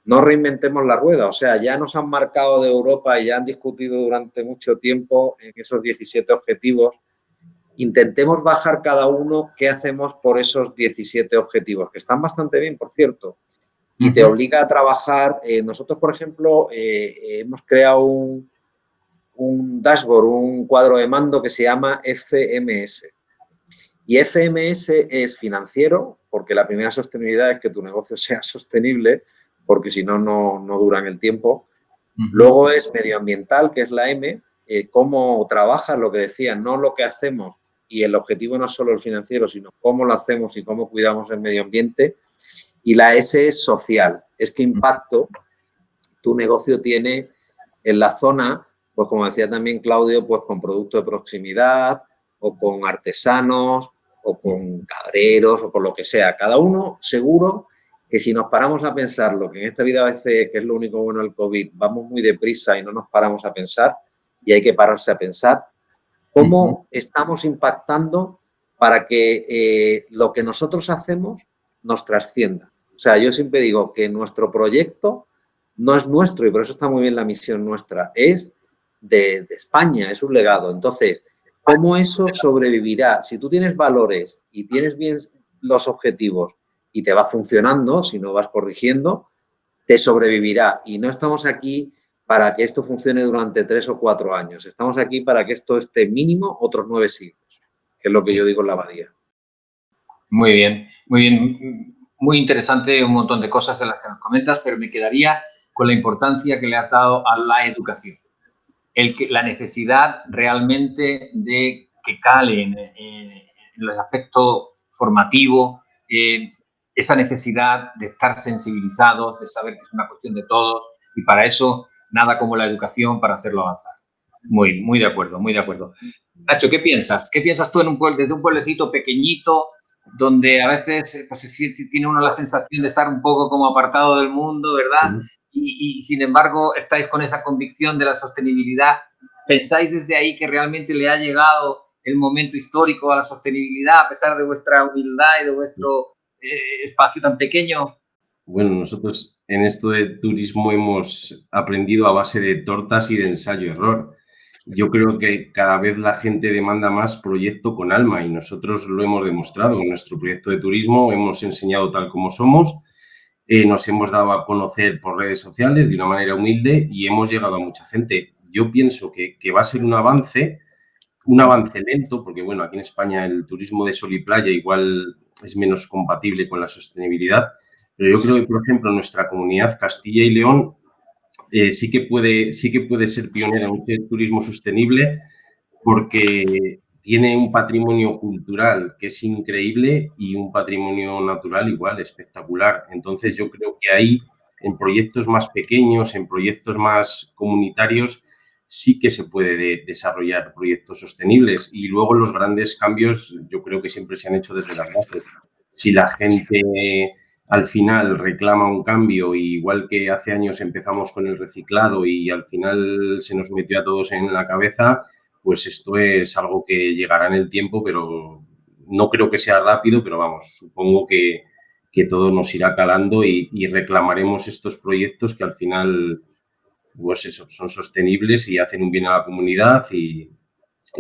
No reinventemos la rueda, o sea, ya nos han marcado de Europa y ya han discutido durante mucho tiempo en esos 17 objetivos. Intentemos bajar cada uno qué hacemos por esos 17 objetivos, que están bastante bien, por cierto. Y te obliga a trabajar. Nosotros, por ejemplo, hemos creado un dashboard, un cuadro de mando que se llama FMS. Y FMS es financiero, porque la primera sostenibilidad es que tu negocio sea sostenible, porque si no, no dura en el tiempo. Luego es medioambiental, que es la M, cómo trabajas, lo que decía, no lo que hacemos. Y el objetivo no es solo el financiero, sino cómo lo hacemos y cómo cuidamos el medio ambiente. Y la S es social, es qué impacto tu negocio tiene en la zona, pues como decía también Claudio, pues con productos de proximidad o con artesanos o con cabreros o con lo que sea. Cada uno seguro que si nos paramos a pensar lo que en esta vida a veces, que es lo único bueno del COVID, vamos muy deprisa y no nos paramos a pensar, y hay que pararse a pensar cómo estamos impactando para que lo que nosotros hacemos nos trascienda. O sea, yo siempre digo que nuestro proyecto no es nuestro y por eso está muy bien la misión nuestra, es de España, es un legado. Entonces, ¿cómo eso sobrevivirá? Si tú tienes valores y tienes bien los objetivos y te va funcionando, si no vas corrigiendo, te sobrevivirá. Y no estamos aquí para que esto funcione durante 3 o 4 años. Estamos aquí para que esto esté mínimo otros 9 siglos, que es lo que yo digo en la Badia. Muy bien, muy bien. Muy interesante un montón de cosas de las que nos comentas, pero me quedaría con la importancia que le has dado a la educación. La necesidad realmente de que cale en el aspecto formativo, esa necesidad de estar sensibilizados, de saber que es una cuestión de todos y para eso nada como la educación para hacerlo avanzar. Muy de acuerdo, muy de acuerdo. Nacho, ¿qué piensas? ¿Qué piensas tú desde un pueblecito pequeñito donde a veces pues, sí tiene uno la sensación de estar un poco como apartado del mundo, ¿verdad? Y sin embargo estáis con esa convicción de la sostenibilidad. ¿Pensáis desde ahí que realmente le ha llegado el momento histórico a la sostenibilidad a pesar de vuestra humildad y de vuestro espacio tan pequeño? Bueno, nosotros en esto de turismo hemos aprendido a base de tortas y de ensayo-error. Yo creo que cada vez la gente demanda más proyecto con alma y nosotros lo hemos demostrado. En nuestro proyecto de turismo hemos enseñado tal como somos, nos hemos dado a conocer por redes sociales de una manera humilde y hemos llegado a mucha gente. Yo pienso que va a ser un avance lento, porque bueno, aquí en España el turismo de sol y playa igual es menos compatible con la sostenibilidad, pero yo creo que, por ejemplo, nuestra comunidad, Castilla y León, sí que puede ser pionera en un turismo sostenible porque tiene un patrimonio cultural que es increíble y un patrimonio natural igual espectacular. Entonces, yo creo que ahí, en proyectos más pequeños, en proyectos más comunitarios, sí que se puede desarrollar proyectos sostenibles. Y luego los grandes cambios, yo creo que siempre se han hecho desde las bases. Si la gente al final reclama un cambio, igual que hace años empezamos con el reciclado y al final se nos metió a todos en la cabeza, pues esto es algo que llegará en el tiempo, pero no creo que sea rápido, pero vamos, supongo que todo nos irá calando y reclamaremos estos proyectos que al final, pues eso, son sostenibles y hacen un bien a la comunidad y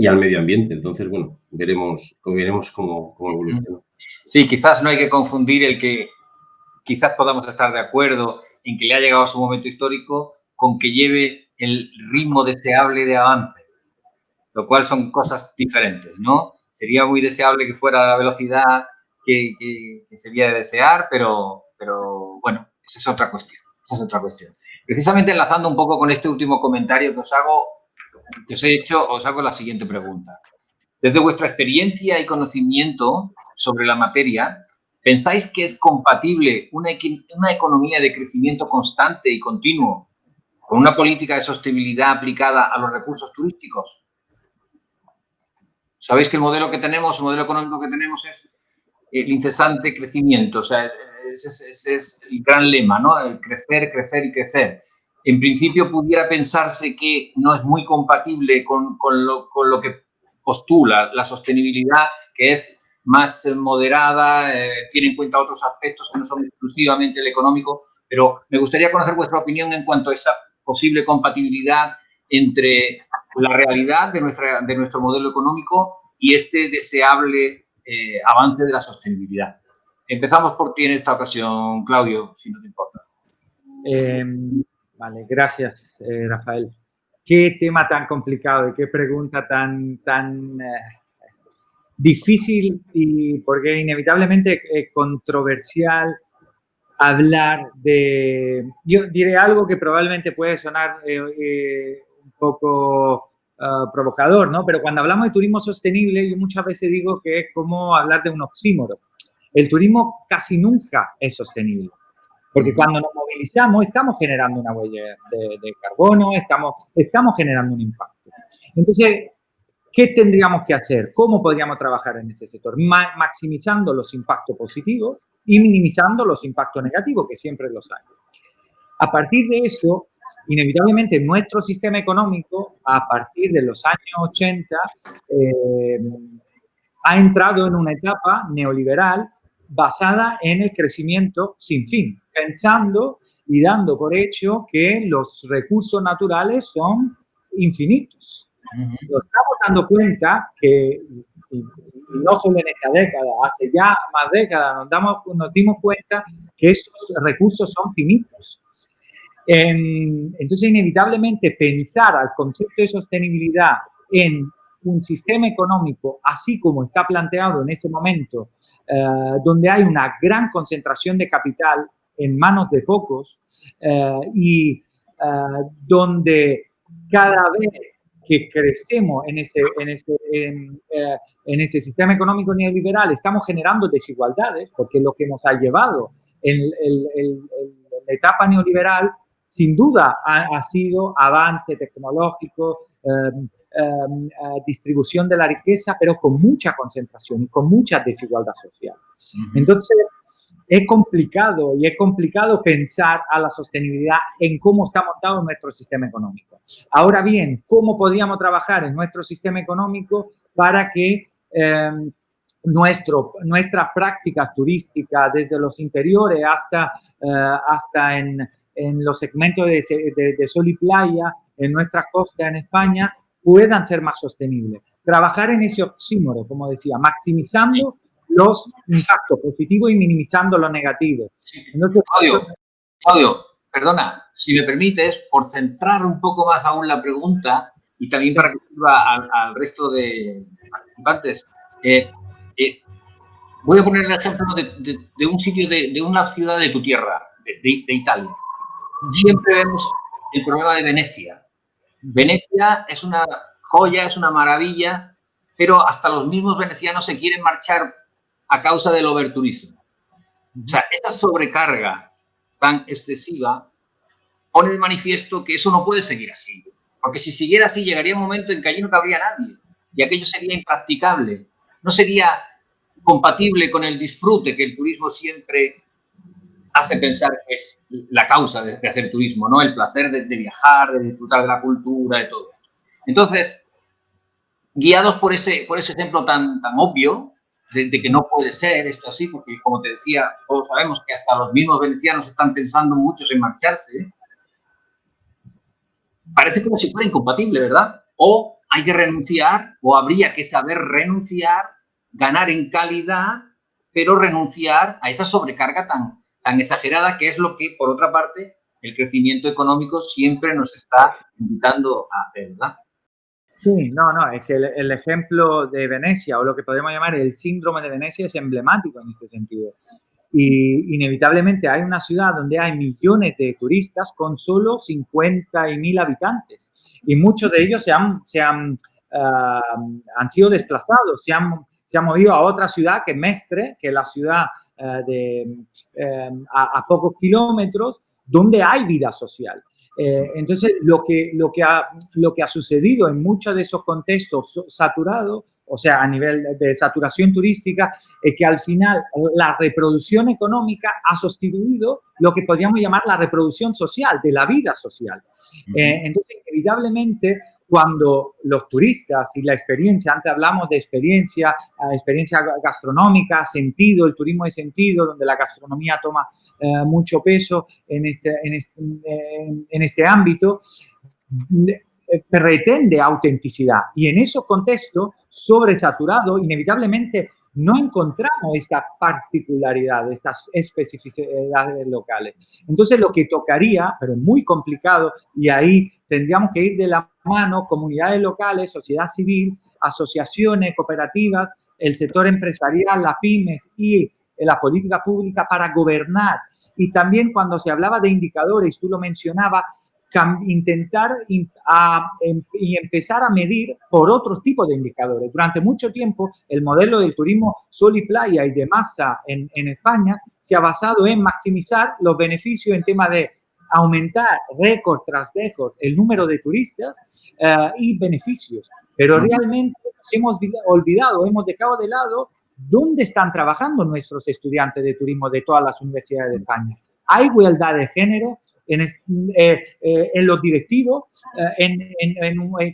al medio ambiente. Entonces, bueno, veremos cómo evoluciona. Sí, quizás no hay que confundir el que quizás podamos estar de acuerdo en que le ha llegado su momento histórico con que lleve el ritmo deseable de avance, lo cual son cosas diferentes, ¿no? Sería muy deseable que fuera la velocidad que sería de desear, pero bueno, esa es otra cuestión. Precisamente enlazando un poco con este último comentario que os he hecho, os hago la siguiente pregunta. Desde vuestra experiencia y conocimiento sobre la materia, ¿pensáis que es compatible una economía de crecimiento constante y continuo con una política de sostenibilidad aplicada a los recursos turísticos? Sabéis que el modelo económico que tenemos es el incesante crecimiento, o sea, ese es el gran lema, ¿no? El crecer, crecer y crecer. En principio pudiera pensarse que no es muy compatible con lo que postula la sostenibilidad, que es más moderada, tiene en cuenta otros aspectos que no son exclusivamente el económico, pero me gustaría conocer vuestra opinión en cuanto a esa posible compatibilidad entre la realidad de nuestro modelo económico y este deseable avance de la sostenibilidad. Empezamos por ti en esta ocasión, Claudio, si no te importa. Vale, gracias, Rafael. Qué tema tan complicado y qué pregunta tan difícil, y porque inevitablemente es controversial hablar de... Yo diré algo que probablemente puede sonar un poco provocador, ¿no? Pero cuando hablamos de turismo sostenible, yo muchas veces digo que es como hablar de un oxímoron. El turismo casi nunca es sostenible. Porque cuando nos movilizamos estamos generando una huella de carbono, estamos generando un impacto. Entonces, ¿qué tendríamos que hacer? ¿Cómo podríamos trabajar en ese sector? Maximizando los impactos positivos y minimizando los impactos negativos, que siempre los hay. A partir de eso, inevitablemente nuestro sistema económico, a partir de los años 80, ha entrado en una etapa neoliberal basada en el crecimiento sin fin, pensando y dando por hecho que los recursos naturales son infinitos. Nos estamos dando cuenta que, y no solo en esta década, hace ya más décadas nos dimos cuenta que estos recursos son finitos. Entonces, inevitablemente, pensar al concepto de sostenibilidad en un sistema económico, así como está planteado en ese momento, donde hay una gran concentración de capital en manos de pocos y donde cada vez que crecemos en ese sistema económico neoliberal estamos generando desigualdades, porque lo que nos ha llevado en la etapa neoliberal sin duda ha sido avance tecnológico, distribución de la riqueza, pero con mucha concentración y con mucha desigualdad social. Entonces, es complicado pensar a la sostenibilidad en cómo está montado nuestro sistema económico. Ahora bien, ¿cómo podríamos trabajar en nuestro sistema económico para que nuestras prácticas turísticas, desde los interiores hasta en los segmentos de sol y playa, en nuestras costas en España, puedan ser más sostenibles? Trabajar en ese oxímoron, como decía, maximizando los impactos positivos y minimizando los negativos. Entonces, Claudio, perdona, si me permites, por centrar un poco más aún la pregunta y también para que sirva al resto de participantes, voy a poner el ejemplo de un sitio, de una ciudad de tu tierra, de Italia. Siempre vemos el problema de Venecia. Venecia es una joya, es una maravilla, pero hasta los mismos venecianos se quieren marchar a causa del overturismo. O sea, esta sobrecarga tan excesiva pone de manifiesto que eso no puede seguir así. Porque si siguiera así, llegaría un momento en que allí no cabría nadie y aquello sería impracticable. No sería compatible con el disfrute que el turismo siempre hace pensar que es la causa de hacer turismo, ¿no? El placer de viajar, de disfrutar de la cultura, de todo esto. Entonces, guiados por ese ejemplo tan obvio, de que no puede ser esto así, porque como te decía, todos sabemos que hasta los mismos venecianos están pensando muchos en marcharse, parece como si fuera incompatible, ¿verdad? O hay que renunciar, o habría que saber renunciar, ganar en calidad, pero renunciar a esa sobrecarga tan exagerada, que es lo que, por otra parte, el crecimiento económico siempre nos está invitando a hacer, ¿verdad? Sí, no, es que el ejemplo de Venecia, o lo que podríamos llamar el síndrome de Venecia, es emblemático en este sentido. Y inevitablemente hay una ciudad donde hay millones de turistas con solo 50.000 habitantes. Y muchos de ellos han sido desplazados, se han movido a otra ciudad, que es Mestre, que es la ciudad a pocos kilómetros, donde hay vida social. Entonces, lo que ha sucedido en muchos de esos contextos saturados, o sea, a nivel de saturación turística, es que al final la reproducción económica ha sustituido lo que podríamos llamar la reproducción social, de la vida social. Entonces, inevitablemente, cuando los turistas y la experiencia, antes hablamos de experiencia gastronómica, sentido, el turismo de sentido, donde la gastronomía toma mucho peso en este ámbito, pretende autenticidad. Y en esos contextos sobresaturados, inevitablemente no encontramos esta particularidad, estas especificidades locales. Entonces, lo que tocaría, pero es muy complicado, y ahí tendríamos que ir de la mano comunidades locales, sociedad civil, asociaciones, cooperativas, el sector empresarial, las pymes y la política pública para gobernar. Y también cuando se hablaba de indicadores, tú lo mencionabas, intentar y empezar a medir por otros tipos de indicadores. Durante mucho tiempo, el modelo del turismo sol y playa y de masa en España se ha basado en maximizar los beneficios en tema de aumentar récord tras récord el número de turistas y beneficios. Pero realmente nos hemos olvidado, hemos dejado de lado dónde están trabajando nuestros estudiantes de turismo de todas las universidades de España. Hay igualdad de género en los directivos, en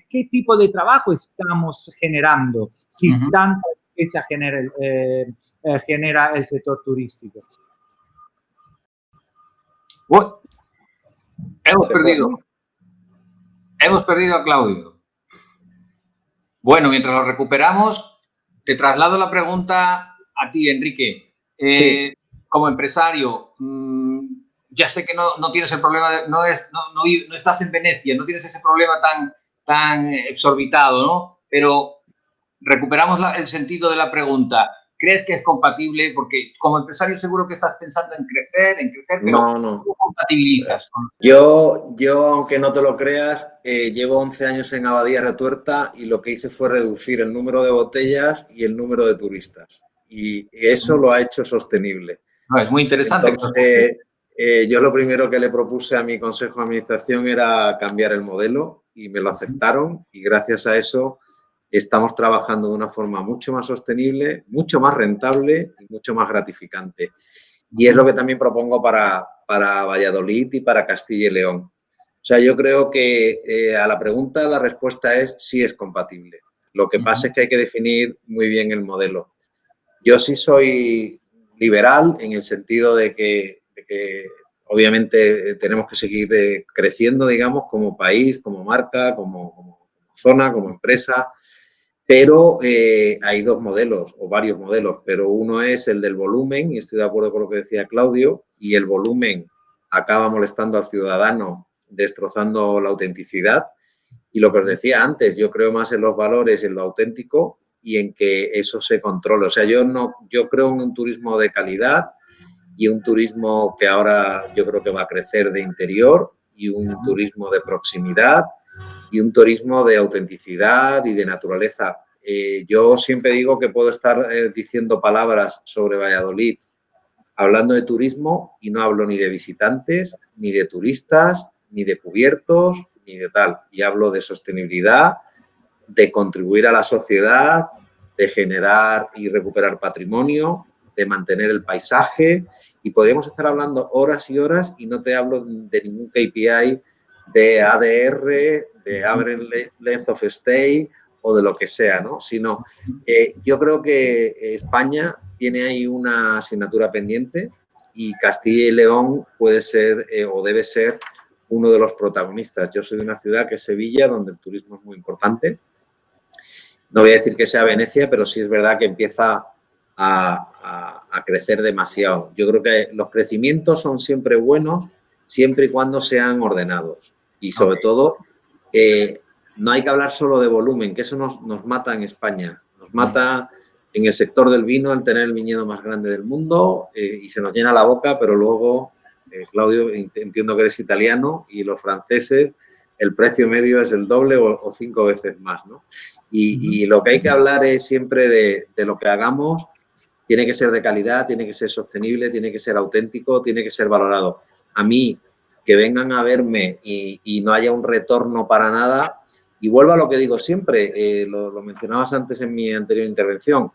qué tipo de trabajo estamos generando, si tanta riqueza genera el sector turístico. Bueno, hemos perdido a Claudio. Bueno, mientras lo recuperamos, te traslado la pregunta a ti, Enrique. Sí. Como empresario, ya sé que no tienes el problema, no estás en Venecia, no tienes ese problema tan exorbitado, ¿no? Pero recuperamos el sentido de la pregunta. ¿Crees que es compatible? Porque como empresario seguro que estás pensando en crecer, pero no. ¿cómo compatibilizas? Yo, aunque no te lo creas, llevo 11 años en Abadía Retuerta y lo que hice fue reducir el número de botellas y el número de turistas. Y eso lo ha hecho sostenible. No, es muy interesante. Entonces, yo lo primero que le propuse a mi consejo de administración era cambiar el modelo y me lo aceptaron y gracias a eso estamos trabajando de una forma mucho más sostenible, mucho más rentable y mucho más gratificante. Y es lo que también propongo para Valladolid y para Castilla y León. O sea, yo creo que a la pregunta la respuesta es sí es compatible. Lo que pasa es que hay que definir muy bien el modelo. Yo sí soy liberal en el sentido de que obviamente tenemos que seguir creciendo, digamos, como país, como marca, como zona, como empresa, pero hay dos modelos o varios modelos, pero uno es el del volumen, y estoy de acuerdo con lo que decía Claudio, y el volumen acaba molestando al ciudadano, destrozando la autenticidad. Y lo que os decía antes, yo creo más en los valores, en lo auténtico y en que eso se controle. O sea, yo creo en un turismo de calidad y un turismo que ahora yo creo que va a crecer de interior y un turismo de proximidad y un turismo de autenticidad y de naturaleza. Yo siempre digo que puedo estar diciendo palabras sobre Valladolid hablando de turismo y no hablo ni de visitantes, ni de turistas, ni de cubiertos, ni de tal. Y hablo de sostenibilidad, de contribuir a la sociedad, de generar y recuperar patrimonio, de mantener el paisaje. Y podríamos estar hablando horas y horas y no te hablo de ningún KPI de ADR, de Average Length of Stay o de lo que sea, ¿no? Sino, yo creo que España tiene ahí una asignatura pendiente y Castilla y León puede ser o debe ser uno de los protagonistas. Yo soy de una ciudad que es Sevilla, donde el turismo es muy importante. No voy a decir que sea Venecia, pero sí es verdad que empieza a crecer demasiado. Yo creo que los crecimientos son siempre buenos, siempre y cuando sean ordenados. Y sobre todo, no hay que hablar solo de volumen, que eso nos mata en España. Nos mata en el sector del vino el tener el viñedo más grande del mundo y se nos llena la boca, pero luego, Claudio, entiendo que eres italiano y los franceses, el precio medio es el doble o 5 veces más, ¿no? Y lo que hay que hablar es siempre de lo que hagamos, tiene que ser de calidad, tiene que ser sostenible, tiene que ser auténtico, tiene que ser valorado. A mí, que vengan a verme y no haya un retorno para nada, y vuelvo a lo que digo siempre, lo mencionabas antes en mi anterior intervención,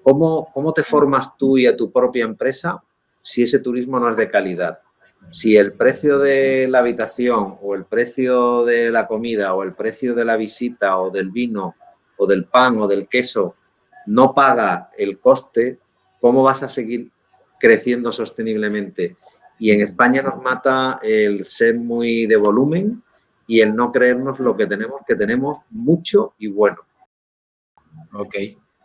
¿cómo te formas tú y a tu propia empresa si ese turismo no es de calidad? Si el precio de la habitación o el precio de la comida o el precio de la visita o del vino o del pan o del queso no paga el coste, ¿cómo vas a seguir creciendo sosteniblemente? Y en España nos mata el ser muy de volumen y el no creernos lo que tenemos mucho y bueno. Ok,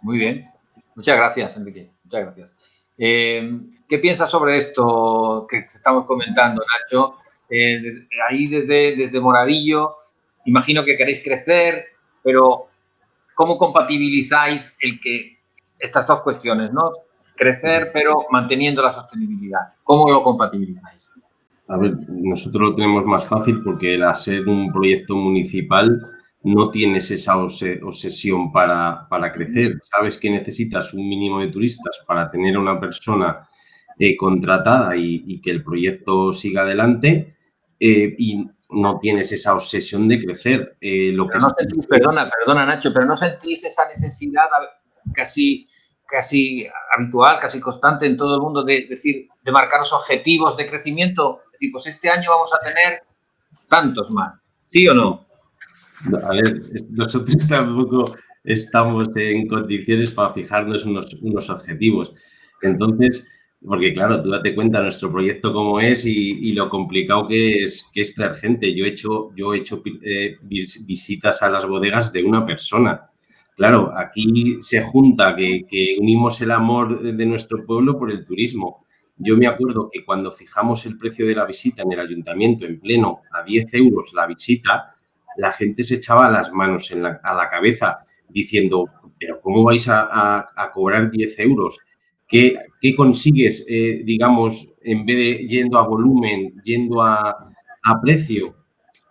muy bien. Muchas gracias, Enrique. Muchas gracias. ¿Qué piensas sobre esto que estamos comentando, Nacho? Ahí desde Moradillo, imagino que queréis crecer, pero ¿cómo compatibilizáis estas dos cuestiones, ¿no? Crecer, pero manteniendo la sostenibilidad. ¿Cómo lo compatibilizáis? A ver, nosotros lo tenemos más fácil porque al ser un proyecto municipal no tienes esa obsesión para crecer. Sabes que necesitas un mínimo de turistas para tener a una persona contratada y que el proyecto siga adelante y no tienes esa obsesión de crecer. Perdona, Nacho, pero ¿no sentís esa necesidad casi habitual, casi constante en todo el mundo de marcaros objetivos de crecimiento? Es decir, pues este año vamos a tener tantos más, ¿sí o no? A ver, nosotros tampoco estamos en condiciones para fijarnos unos objetivos. Entonces, porque claro, tú date cuenta nuestro proyecto cómo es y lo complicado que es traer gente. Yo he hecho visitas a las bodegas de una persona. Claro, aquí se junta que unimos el amor de nuestro pueblo por el turismo. Yo me acuerdo que cuando fijamos el precio de la visita en el ayuntamiento en pleno a 10 euros la visita, la gente se echaba las manos a la cabeza diciendo, pero ¿cómo vais a cobrar 10 euros? ¿Qué consigues, digamos, en vez de yendo a volumen, yendo a precio?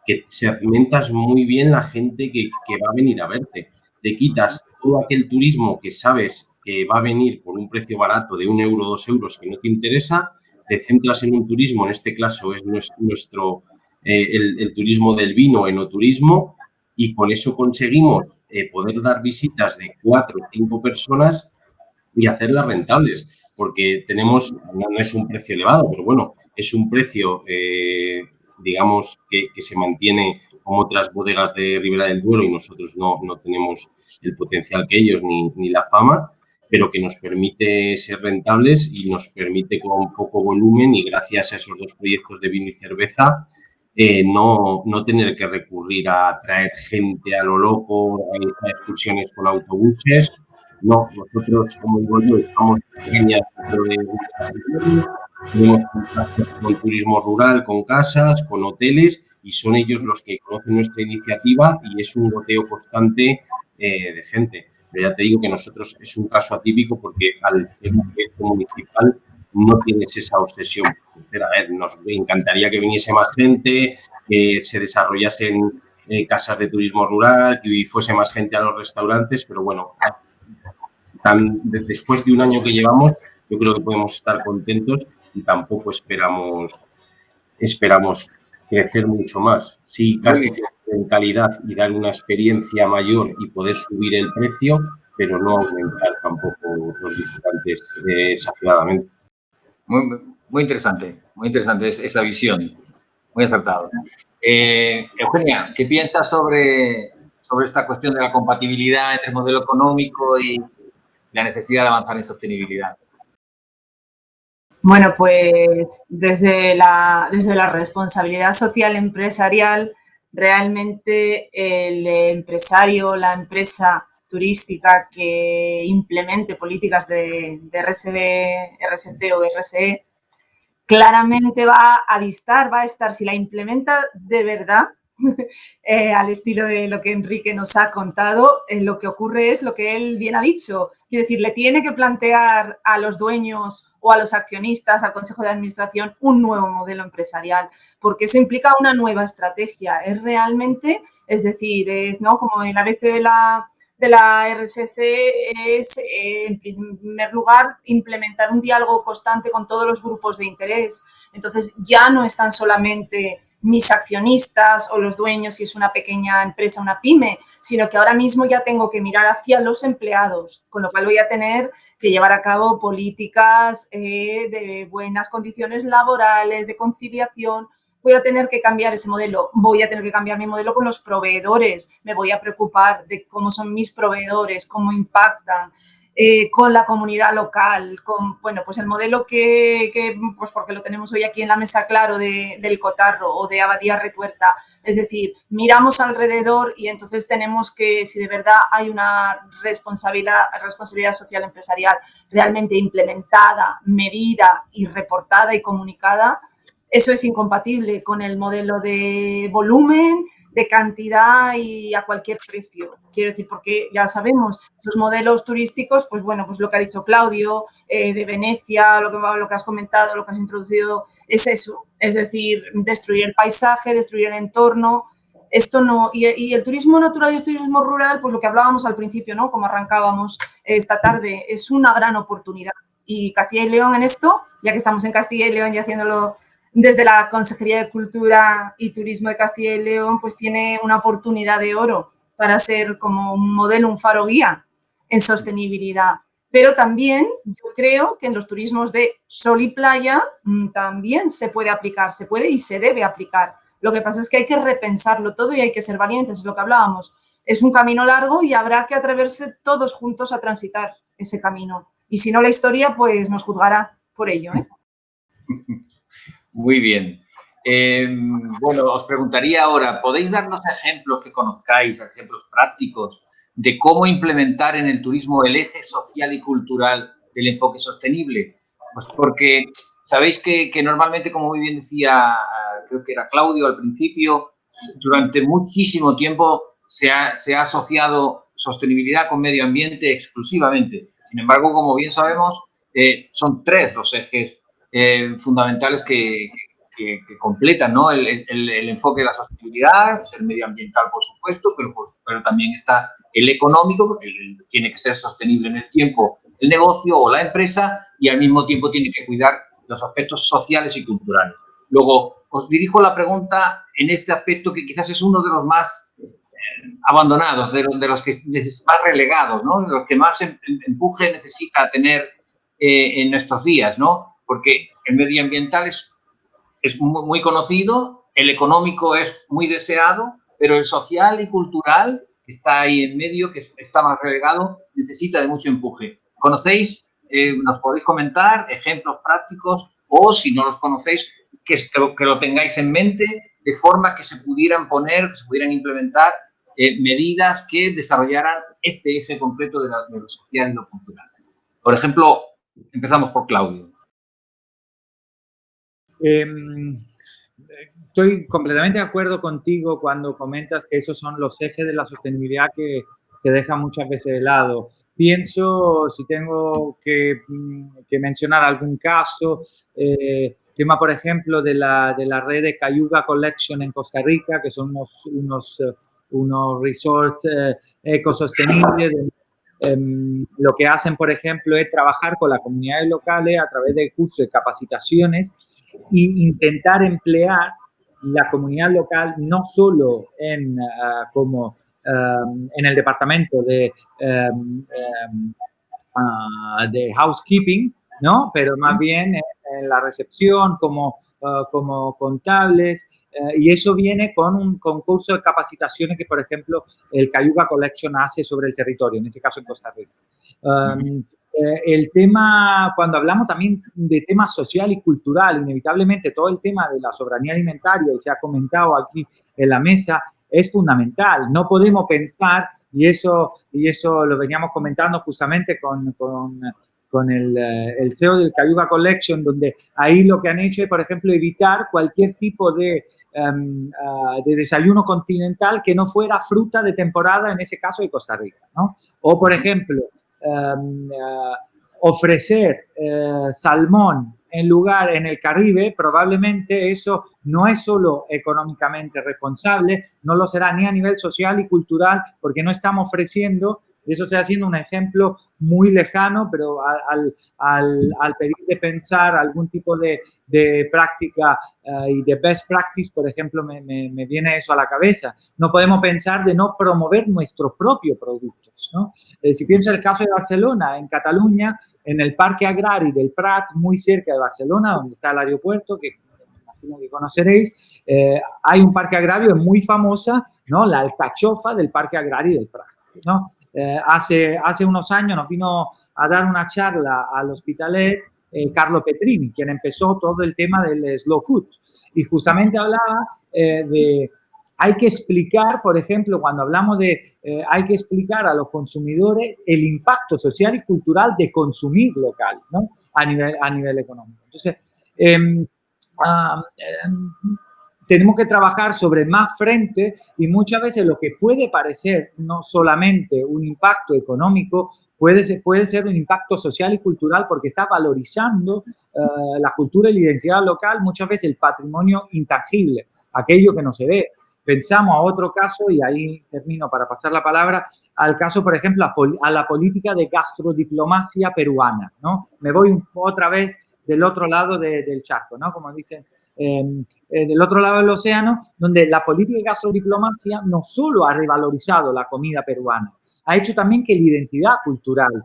Que segmentas muy bien la gente que va a venir a verte. Te quitas todo aquel turismo que sabes que va a venir por un precio barato de 1 euro, 2 euros que no te interesa, te centras en un turismo, en este caso es nuestro el turismo del vino, enoturismo, y con eso conseguimos poder dar visitas de 4 o 5 personas y hacerlas rentables, porque tenemos, no es un precio elevado, pero bueno, es un precio, digamos, que se mantiene como otras bodegas de Ribera del Duero y nosotros no tenemos el potencial que ellos ni la fama, pero que nos permite ser rentables y nos permite con poco volumen y gracias a esos 2 proyectos de vino y cerveza no tener que recurrir a traer gente a lo loco, a realizar excursiones con autobuses. No, nosotros, como digo yo, estamos pequeñas dentro de tenemos contactos con turismo rural, con casas, con hoteles y son ellos los que conocen nuestra iniciativa y es un goteo constante de gente. Pero ya te digo que nosotros es un caso atípico porque al ser un proyecto municipal no tienes esa obsesión. A ver, nos encantaría que viniese más gente, que se desarrollasen casas de turismo rural, que fuese más gente a los restaurantes, pero bueno, después de un año que llevamos, yo creo que podemos estar contentos y tampoco esperamos crecer mucho más. Sí, casi en calidad y dar una experiencia mayor y poder subir el precio, pero no aumentar tampoco los visitantes exageradamente. Muy interesante esa visión, muy acertado. Eugenia, ¿qué piensas sobre esta cuestión de la compatibilidad entre el modelo económico y la necesidad de avanzar en sostenibilidad? Bueno, pues desde la responsabilidad social empresarial, realmente el empresario, la empresa turística que implemente políticas de RSC o RSE, claramente va a estar, si la implementa de verdad, al estilo de lo que Enrique nos ha contado, lo que ocurre es lo que él bien ha dicho. Quiero decir, le tiene que plantear a los dueños o a los accionistas, al Consejo de Administración, un nuevo modelo empresarial, porque eso implica una nueva estrategia. Es realmente, es decir, es, ¿no?, como en la ABC de la RSC es, en primer lugar, implementar un diálogo constante con todos los grupos de interés. Entonces, ya no están solamente mis accionistas o los dueños si es una pequeña empresa, una pyme, sino que ahora mismo ya tengo que mirar hacia los empleados, con lo cual voy a tener que llevar a cabo políticas de buenas condiciones laborales, de conciliación. Voy a tener que cambiar ese modelo, voy a tener que cambiar mi modelo con los proveedores, me voy a preocupar de cómo son mis proveedores, cómo impactan, con la comunidad local, con, bueno, pues el modelo pues porque lo tenemos hoy aquí en la mesa, claro, del Cotarro o de Abadía Retuerta. Es decir, miramos alrededor y entonces tenemos que, si de verdad hay una responsabilidad social empresarial realmente implementada, medida y reportada y comunicada, eso es incompatible con el modelo de volumen, de cantidad y a cualquier precio. Quiero decir, porque ya sabemos, esos modelos turísticos, pues bueno, pues lo que ha dicho Claudio, de Venecia, lo que has comentado, lo que has introducido, es eso. Es decir, destruir el paisaje, destruir el entorno. Esto no, y el turismo natural y el turismo rural, pues lo que hablábamos al principio, ¿no?, como arrancábamos esta tarde, es una gran oportunidad. Y Castilla y León en esto, ya que estamos en Castilla y León y haciéndolo desde la Consejería de Cultura y Turismo de Castilla y León, pues tiene una oportunidad de oro para ser como un modelo, un faro guía en sostenibilidad. Pero también yo creo que en los turismos de sol y playa también se puede aplicar, se puede y se debe aplicar. Lo que pasa es que hay que repensarlo todo y hay que ser valientes, es lo que hablábamos. Es un camino largo y habrá que atreverse todos juntos a transitar ese camino. Y si no, la historia pues nos juzgará por ello, ¿eh? Muy bien. Bueno, os preguntaría ahora, ¿podéis darnos ejemplos que conozcáis, ejemplos prácticos de cómo implementar en el turismo el eje social y cultural del enfoque sostenible? Pues porque sabéis que normalmente, como muy bien decía, creo que era Claudio al principio, durante muchísimo tiempo se ha asociado sostenibilidad con medio ambiente exclusivamente. Sin embargo, como bien sabemos, son 3 los ejes fundamentales que completan, ¿no?, el enfoque de la sostenibilidad. Es el medioambiental, por supuesto, pero también está el económico, tiene que ser sostenible en el tiempo el negocio o la empresa y al mismo tiempo tiene que cuidar los aspectos sociales y culturales. Luego, os dirijo la pregunta en este aspecto que quizás es uno de los más abandonados, de los que más relegados, ¿no? De los que más empuje necesita tener en nuestros días, ¿no? Porque el medioambiental es muy conocido, el económico es muy deseado, pero el social y cultural, que está ahí en medio, que está más relegado, necesita de mucho empuje. ¿Conocéis? ¿Nos podéis comentar ejemplos prácticos? O si no los conocéis, que lo tengáis en mente, de forma que se pudieran poner, que se pudieran implementar medidas que desarrollaran este eje concreto de lo social y lo cultural. Por ejemplo, empezamos por Claudio. Estoy completamente de acuerdo contigo cuando comentas que esos son los ejes de la sostenibilidad que se dejan muchas veces de lado. Pienso, si tengo que mencionar algún caso, tema, por ejemplo, de la red de Cayuga Collection en Costa Rica, que son unos resorts ecosostenibles. Lo que hacen, por ejemplo, es trabajar con las comunidades locales a través de cursos y capacitaciones e intentar emplear la comunidad local no solo en el departamento de housekeeping, ¿no? Pero más bien en la recepción como contables, y eso viene con un concurso de capacitaciones que, por ejemplo, el Cayuga Collection hace sobre el territorio, en ese caso en Costa Rica. El tema, cuando hablamos también de temas social y cultural, inevitablemente todo el tema de la soberanía alimentaria, y se ha comentado aquí en la mesa, es fundamental. No podemos pensar, y eso lo veníamos comentando justamente con el CEO del Cayuga Collection, donde ahí lo que han hecho es, por ejemplo, evitar cualquier tipo de desayuno continental que no fuera fruta de temporada, en ese caso de Costa Rica, ¿no? O, por ejemplo, ofrecer salmón en el Caribe, probablemente eso no es solo económicamente responsable, no lo será ni a nivel social y cultural, porque no estamos ofreciendo, y eso estoy haciendo un ejemplo muy lejano, pero al pedir de pensar algún tipo de práctica y de best practice, por ejemplo, me viene eso a la cabeza. No podemos pensar de no promover nuestros propios productos, ¿no? Si pienso en el caso de Barcelona, en Cataluña, en el Parque Agrari del Prat, muy cerca de Barcelona, donde está el aeropuerto, que me imagino que conoceréis, hay un parque agrario muy famosa, ¿no? La alcachofa del Parque Agrari del Prat, ¿no? Hace unos años nos vino a dar una charla al Hospitalet Carlo Petrini, quien empezó todo el tema del slow food, y justamente hablaba de hay que explicar, por ejemplo, cuando hablamos de hay que explicar a los consumidores el impacto social y cultural de consumir local, ¿no? A nivel económico. Entonces, tenemos que trabajar sobre más frentes, y muchas veces lo que puede parecer no solamente un impacto económico, puede ser un impacto social y cultural, porque está valorizando la cultura y la identidad local, muchas veces el patrimonio intangible, aquello que no se ve. Pensamos a otro caso, y ahí termino para pasar la palabra, al caso, por ejemplo, a la política de gastrodiplomacia peruana, ¿no? Me voy otra vez del otro lado del charco, ¿no? Como dicen, del otro lado del océano, donde la política de gastrodiplomacia no solo ha revalorizado la comida peruana, ha hecho también que la identidad cultural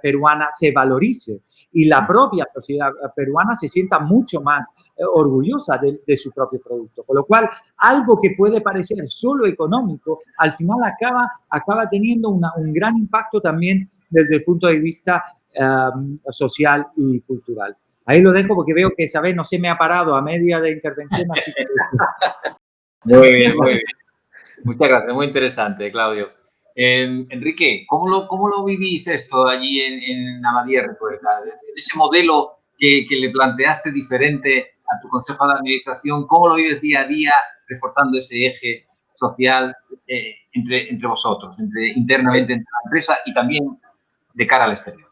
peruana se valorice, y la propia sociedad peruana se sienta mucho más orgullosa de su propio producto. Con lo cual, algo que puede parecer solo económico, al final acaba teniendo un gran impacto también desde el punto de vista social y cultural. Ahí lo dejo porque veo que Isabel no se me ha parado a media de intervención. Así que... Muy bien, muy bien. Muchas gracias, muy interesante, Claudio. Enrique, ¿cómo lo vivís esto allí en Abadía Retuerta? Ese modelo que le planteaste diferente a tu consejo de administración, ¿cómo lo vives día a día reforzando ese eje social entre vosotros, internamente entre la empresa y también de cara al exterior?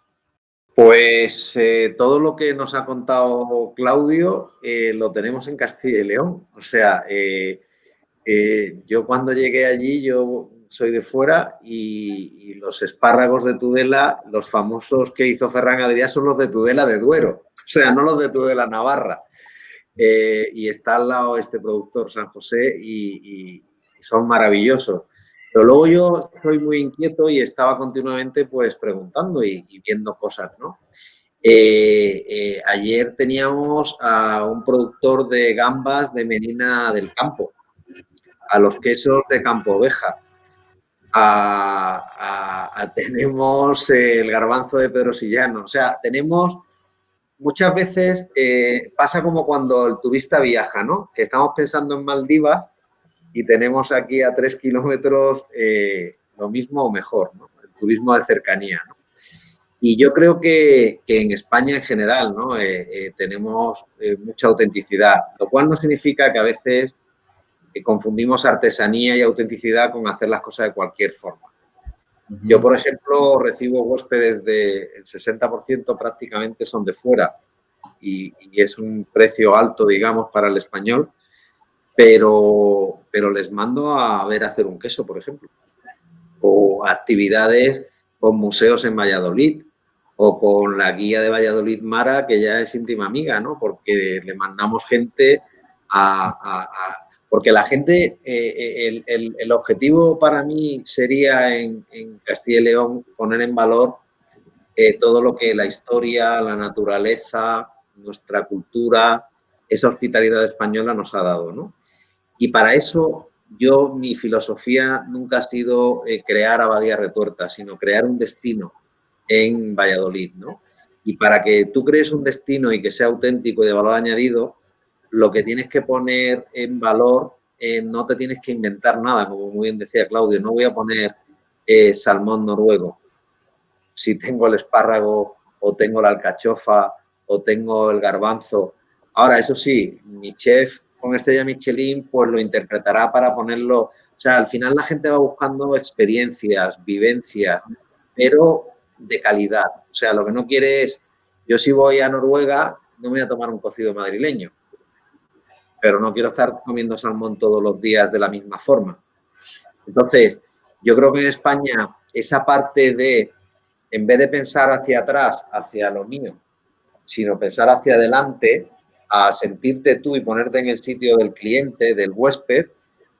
Pues todo lo que nos ha contado Claudio lo tenemos en Castilla y León. O sea, yo cuando llegué allí, yo soy de fuera, y los espárragos de Tudela, los famosos que hizo Ferran Adrià, son los de Tudela de Duero, o sea, no los de Tudela Navarra. Y está al lado este productor, San José, y son maravillosos. Pero luego yo soy muy inquieto y estaba continuamente pues preguntando y viendo cosas, ¿no? Ayer teníamos a un productor de gambas de Medina del Campo, a los quesos de Campo Oveja, tenemos el garbanzo de Pedro Sillano. O sea, tenemos muchas veces, pasa como cuando el turista viaja, ¿no? Que estamos pensando en Maldivas y tenemos aquí a 3 kilómetros lo mismo o mejor, ¿no? El turismo de cercanía, ¿no? Y yo creo que en España en general, ¿no? Tenemos mucha autenticidad, lo cual no significa que a veces confundimos artesanía y autenticidad con hacer las cosas de cualquier forma. Yo, por ejemplo, recibo huéspedes el 60% prácticamente son de fuera y es un precio alto, digamos, para el español, pero les mando a ver hacer un queso, por ejemplo, o actividades con museos en Valladolid o con la guía de Valladolid Mara, que ya es íntima amiga, ¿no? Porque le mandamos gente porque la gente, el objetivo para mí sería en Castilla y León poner en valor todo lo que la historia, la naturaleza, nuestra cultura, esa hospitalidad española nos ha dado, ¿no? Y para eso mi filosofía nunca ha sido crear Abadía Retuerta, sino crear un destino en Valladolid, ¿no? Y para que tú crees un destino y que sea auténtico y de valor añadido, lo que tienes que poner en valor, no te tienes que inventar nada, como muy bien decía Claudio, no voy a poner salmón noruego. Si tengo el espárrago o tengo la alcachofa o tengo el garbanzo. Ahora, eso sí, mi chef con estrella Michelin pues lo interpretará para ponerlo. O sea, al final la gente va buscando experiencias, vivencias, pero de calidad. O sea, lo que no quiere es, yo si voy a Noruega no me voy a tomar un cocido madrileño, pero no quiero estar comiendo salmón todos los días de la misma forma. Entonces, yo creo que en España esa parte de, en vez de pensar hacia atrás, hacia lo mío, sino pensar hacia adelante, a sentirte tú y ponerte en el sitio del cliente, del huésped,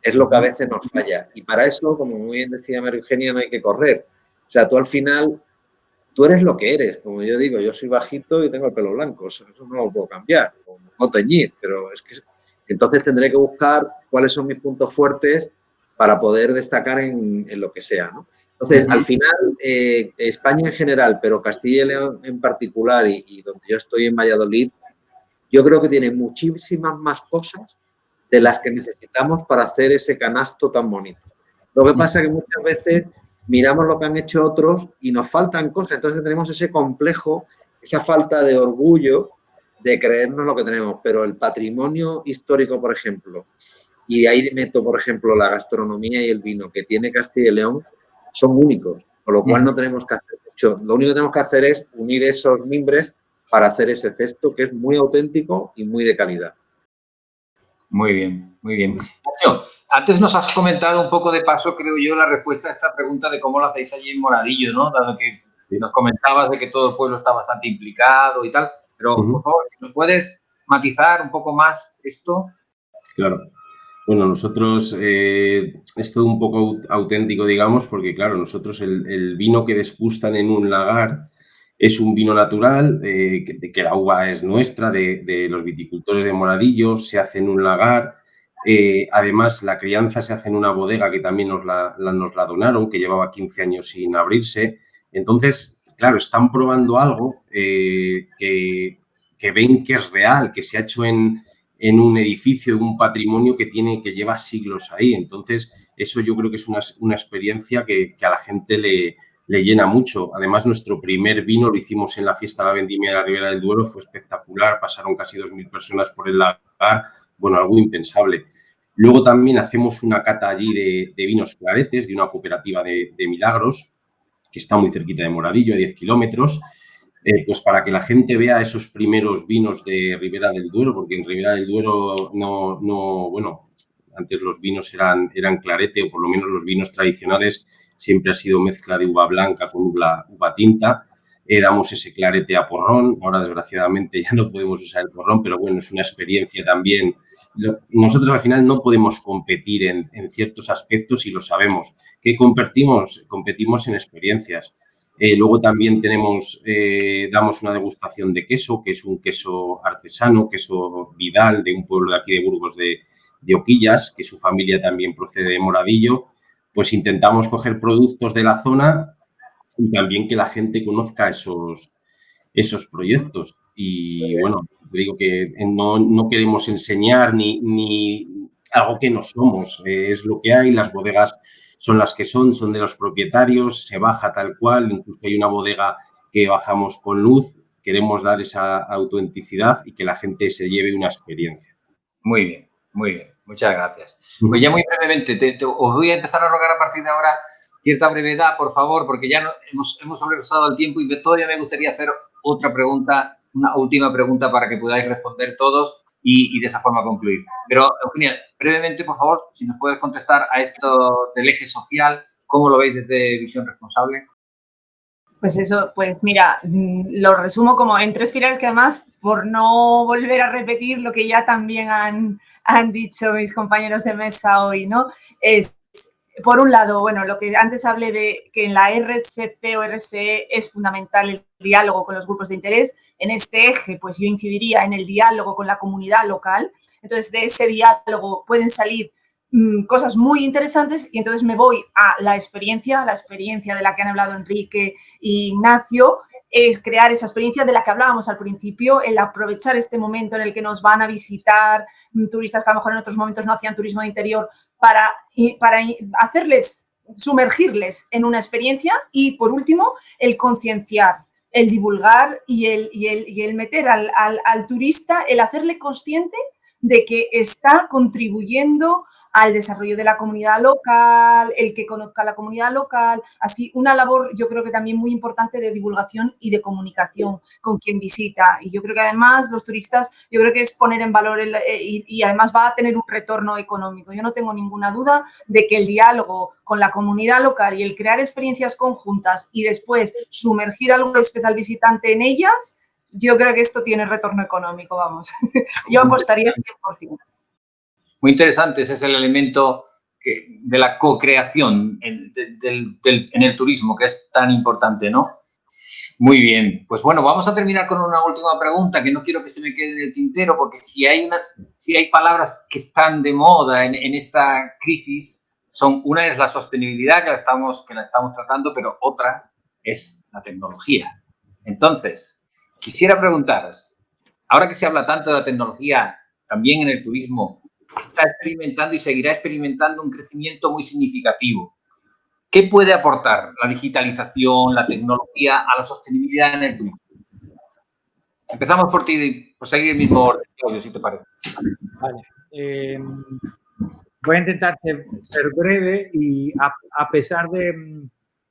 es lo que a veces nos falla. Y para eso, como muy bien decía María Eugenia, no hay que correr. O sea, tú al final, tú eres lo que eres. Como yo digo, yo soy bajito y tengo el pelo blanco. Eso no lo puedo cambiar, o me puedo teñir, pero es que entonces tendré que buscar cuáles son mis puntos fuertes para poder destacar en lo que sea, ¿no? Entonces, al final, España en general, pero Castilla y León en particular, y donde yo estoy en Valladolid, yo creo que tiene muchísimas más cosas de las que necesitamos para hacer ese canasto tan bonito. Lo que pasa es que muchas veces miramos lo que han hecho otros y nos faltan cosas. Entonces tenemos ese complejo, esa falta de orgullo de creernos lo que tenemos. Pero el patrimonio histórico, por ejemplo, y de ahí meto, por ejemplo, la gastronomía y el vino que tiene Castilla y León, son únicos, con lo cual no tenemos que hacer mucho. Lo único que tenemos que hacer es unir esos mimbres para hacer ese cesto que es muy auténtico y muy de calidad. Muy bien, muy bien. Nacho, antes nos has comentado un poco de paso, creo yo, la respuesta a esta pregunta de cómo lo hacéis allí en Moradillo, ¿no? Dado que nos comentabas de que todo el pueblo está bastante implicado y tal, pero por favor, si nos puedes matizar un poco más esto. Claro. Bueno, nosotros es todo un poco auténtico, digamos, porque, claro, nosotros el vino que degustan en un lagar es un vino natural, que la uva es nuestra, de los viticultores de Moradillo, se hace en un lagar. Además, la crianza se hace en una bodega que también nos la donaron, que llevaba 15 años sin abrirse. Entonces, claro, están probando algo que ven que es real, que se ha hecho en un edificio, un patrimonio que lleva siglos ahí. Entonces, eso yo creo que es una experiencia que a la gente le llena mucho. Además, nuestro primer vino lo hicimos en la fiesta de la vendimia de la Ribera del Duero, fue espectacular, pasaron casi 2.000 personas por el lagar, bueno, algo impensable. Luego también hacemos una cata allí de vinos claretes, de una cooperativa de Milagros, que está muy cerquita de Moradillo, a 10 kilómetros, pues para que la gente vea esos primeros vinos de Ribera del Duero, porque en Ribera del Duero bueno, antes los vinos eran clarete, o por lo menos los vinos tradicionales siempre ha sido mezcla de uva blanca con uva tinta. damos ese clarete a porrón. Ahora, desgraciadamente, ya no podemos usar el porrón, pero bueno, es una experiencia también. Nosotros al final no podemos competir en ciertos aspectos y lo sabemos. ¿Qué competimos? Competimos en experiencias. Luego también damos una degustación de queso, que es un queso artesano, queso Vidal, de un pueblo de aquí de Burgos de Oquillas, que su familia también procede de Moradillo. Pues intentamos coger productos de la zona y también que la gente conozca esos proyectos. Y bueno, digo que no queremos enseñar ni algo que no somos, es lo que hay, las bodegas son las que son de los propietarios, se baja tal cual, incluso hay una bodega que bajamos con luz, queremos dar esa autenticidad y que la gente se lleve una experiencia. Muy bien, muchas gracias. Pues ya muy brevemente, os voy a empezar a rogar a partir de ahora cierta brevedad, por favor, porque ya hemos sobrepasado el tiempo y todavía me gustaría hacer otra pregunta, una última pregunta para que podáis responder todos y de esa forma concluir. Pero, Eugenia, brevemente, por favor, si nos puedes contestar a esto del eje social, ¿cómo lo veis desde Visión Responsable? Pues eso, pues mira, lo resumo como en 3 pilares que además, por no volver a repetir lo que ya también han dicho mis compañeros de mesa hoy, ¿no? Por un lado, bueno, lo que antes hablé de que en la RSC o RSE es fundamental el diálogo con los grupos de interés. En este eje, pues yo incidiría en el diálogo con la comunidad local. Entonces, de ese diálogo pueden salir cosas muy interesantes y entonces me voy a la experiencia de la que han hablado Enrique e Ignacio, es crear esa experiencia de la que hablábamos al principio, el aprovechar este momento en el que nos van a visitar turistas que a lo mejor en otros momentos no hacían turismo de interior para hacerles, sumergirles en una experiencia y, por último, el concienciar, el divulgar y el meter al turista, el hacerle consciente de que está contribuyendo al desarrollo de la comunidad local, el que conozca la comunidad local, así una labor yo creo que también muy importante de divulgación y de comunicación con quien visita. Y yo creo que además los turistas, yo creo que es poner en valor y además va a tener un retorno económico. Yo no tengo ninguna duda de que el diálogo con la comunidad local y el crear experiencias conjuntas y después sumergir a algún especial visitante en ellas, yo creo que esto tiene retorno económico, vamos. Yo apostaría al 100%. Muy interesante, ese es el elemento de la co-creación en el turismo, que es tan importante, ¿no? Muy bien, pues bueno, vamos a terminar con una última pregunta que no quiero que se me quede en el tintero, porque si hay palabras que están de moda en esta crisis, una es la sostenibilidad, que la estamos tratando, pero otra es la tecnología. Entonces, quisiera preguntaros, ahora que se habla tanto de la tecnología, también en el turismo, está experimentando y seguirá experimentando un crecimiento muy significativo. ¿Qué puede aportar la digitalización, la tecnología a la sostenibilidad en el turismo? Empezamos por ti, por seguir el mismo orden, Claudio, si te parece. Vale. Voy a intentar ser breve y a pesar de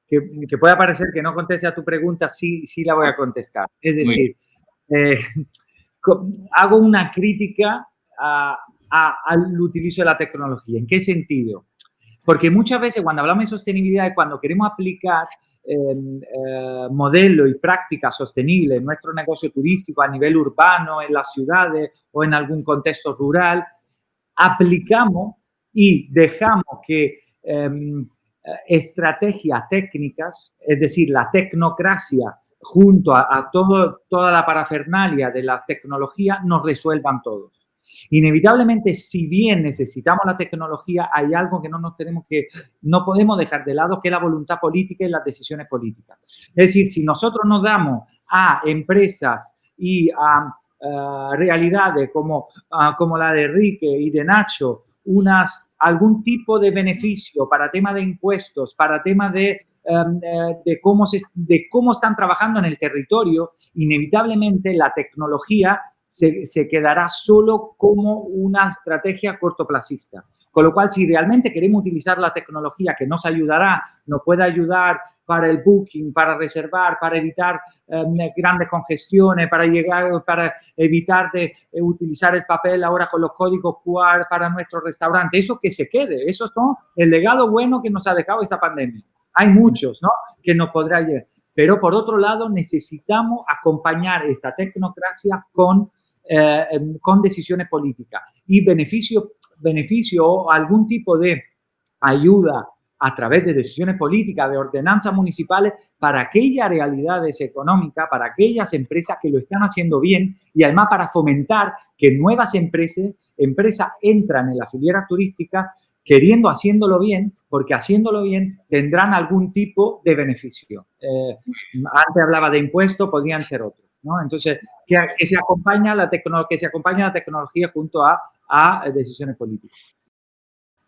que pueda parecer que no conteste a tu pregunta, sí la voy a contestar. Es decir, hago una crítica al utilizo de la tecnología. ¿En qué sentido? Porque muchas veces cuando hablamos de sostenibilidad y cuando queremos aplicar modelo y práctica sostenible en nuestro negocio turístico a nivel urbano, en las ciudades o en algún contexto rural, aplicamos y dejamos que estrategias técnicas, es decir, la tecnocracia junto a toda la parafernalia de las tecnologías, nos resuelvan todos. Inevitablemente, si bien necesitamos la tecnología, hay algo que no podemos dejar de lado, que es la voluntad política y las decisiones políticas. Es decir, si nosotros nos damos a empresas y a realidades como la de Enrique y de Nacho, algún tipo de beneficio para tema de impuestos, para tema de cómo están trabajando en el territorio, inevitablemente la tecnología se quedará solo como una estrategia cortoplacista. Con lo cual, si realmente queremos utilizar la tecnología que nos ayudará, nos puede ayudar para el booking, para reservar, para evitar grandes congestiones, para evitar de utilizar el papel ahora con los códigos QR para nuestros restaurantes, eso que se quede, eso es el legado bueno que nos ha dejado esta pandemia. Hay muchos, ¿no?, que nos podrá llegar. Pero por otro lado, necesitamos acompañar esta tecnocracia con decisiones políticas y beneficio o algún tipo de ayuda a través de decisiones políticas, de ordenanzas municipales, para aquellas realidades económicas, para aquellas empresas que lo están haciendo bien y además para fomentar que nuevas empresas entran en la filiera turística haciéndolo bien, porque haciéndolo bien tendrán algún tipo de beneficio. Antes hablaba de impuestos, podrían ser otros, ¿no? Entonces, que se acompaña la tecnología junto a decisiones políticas.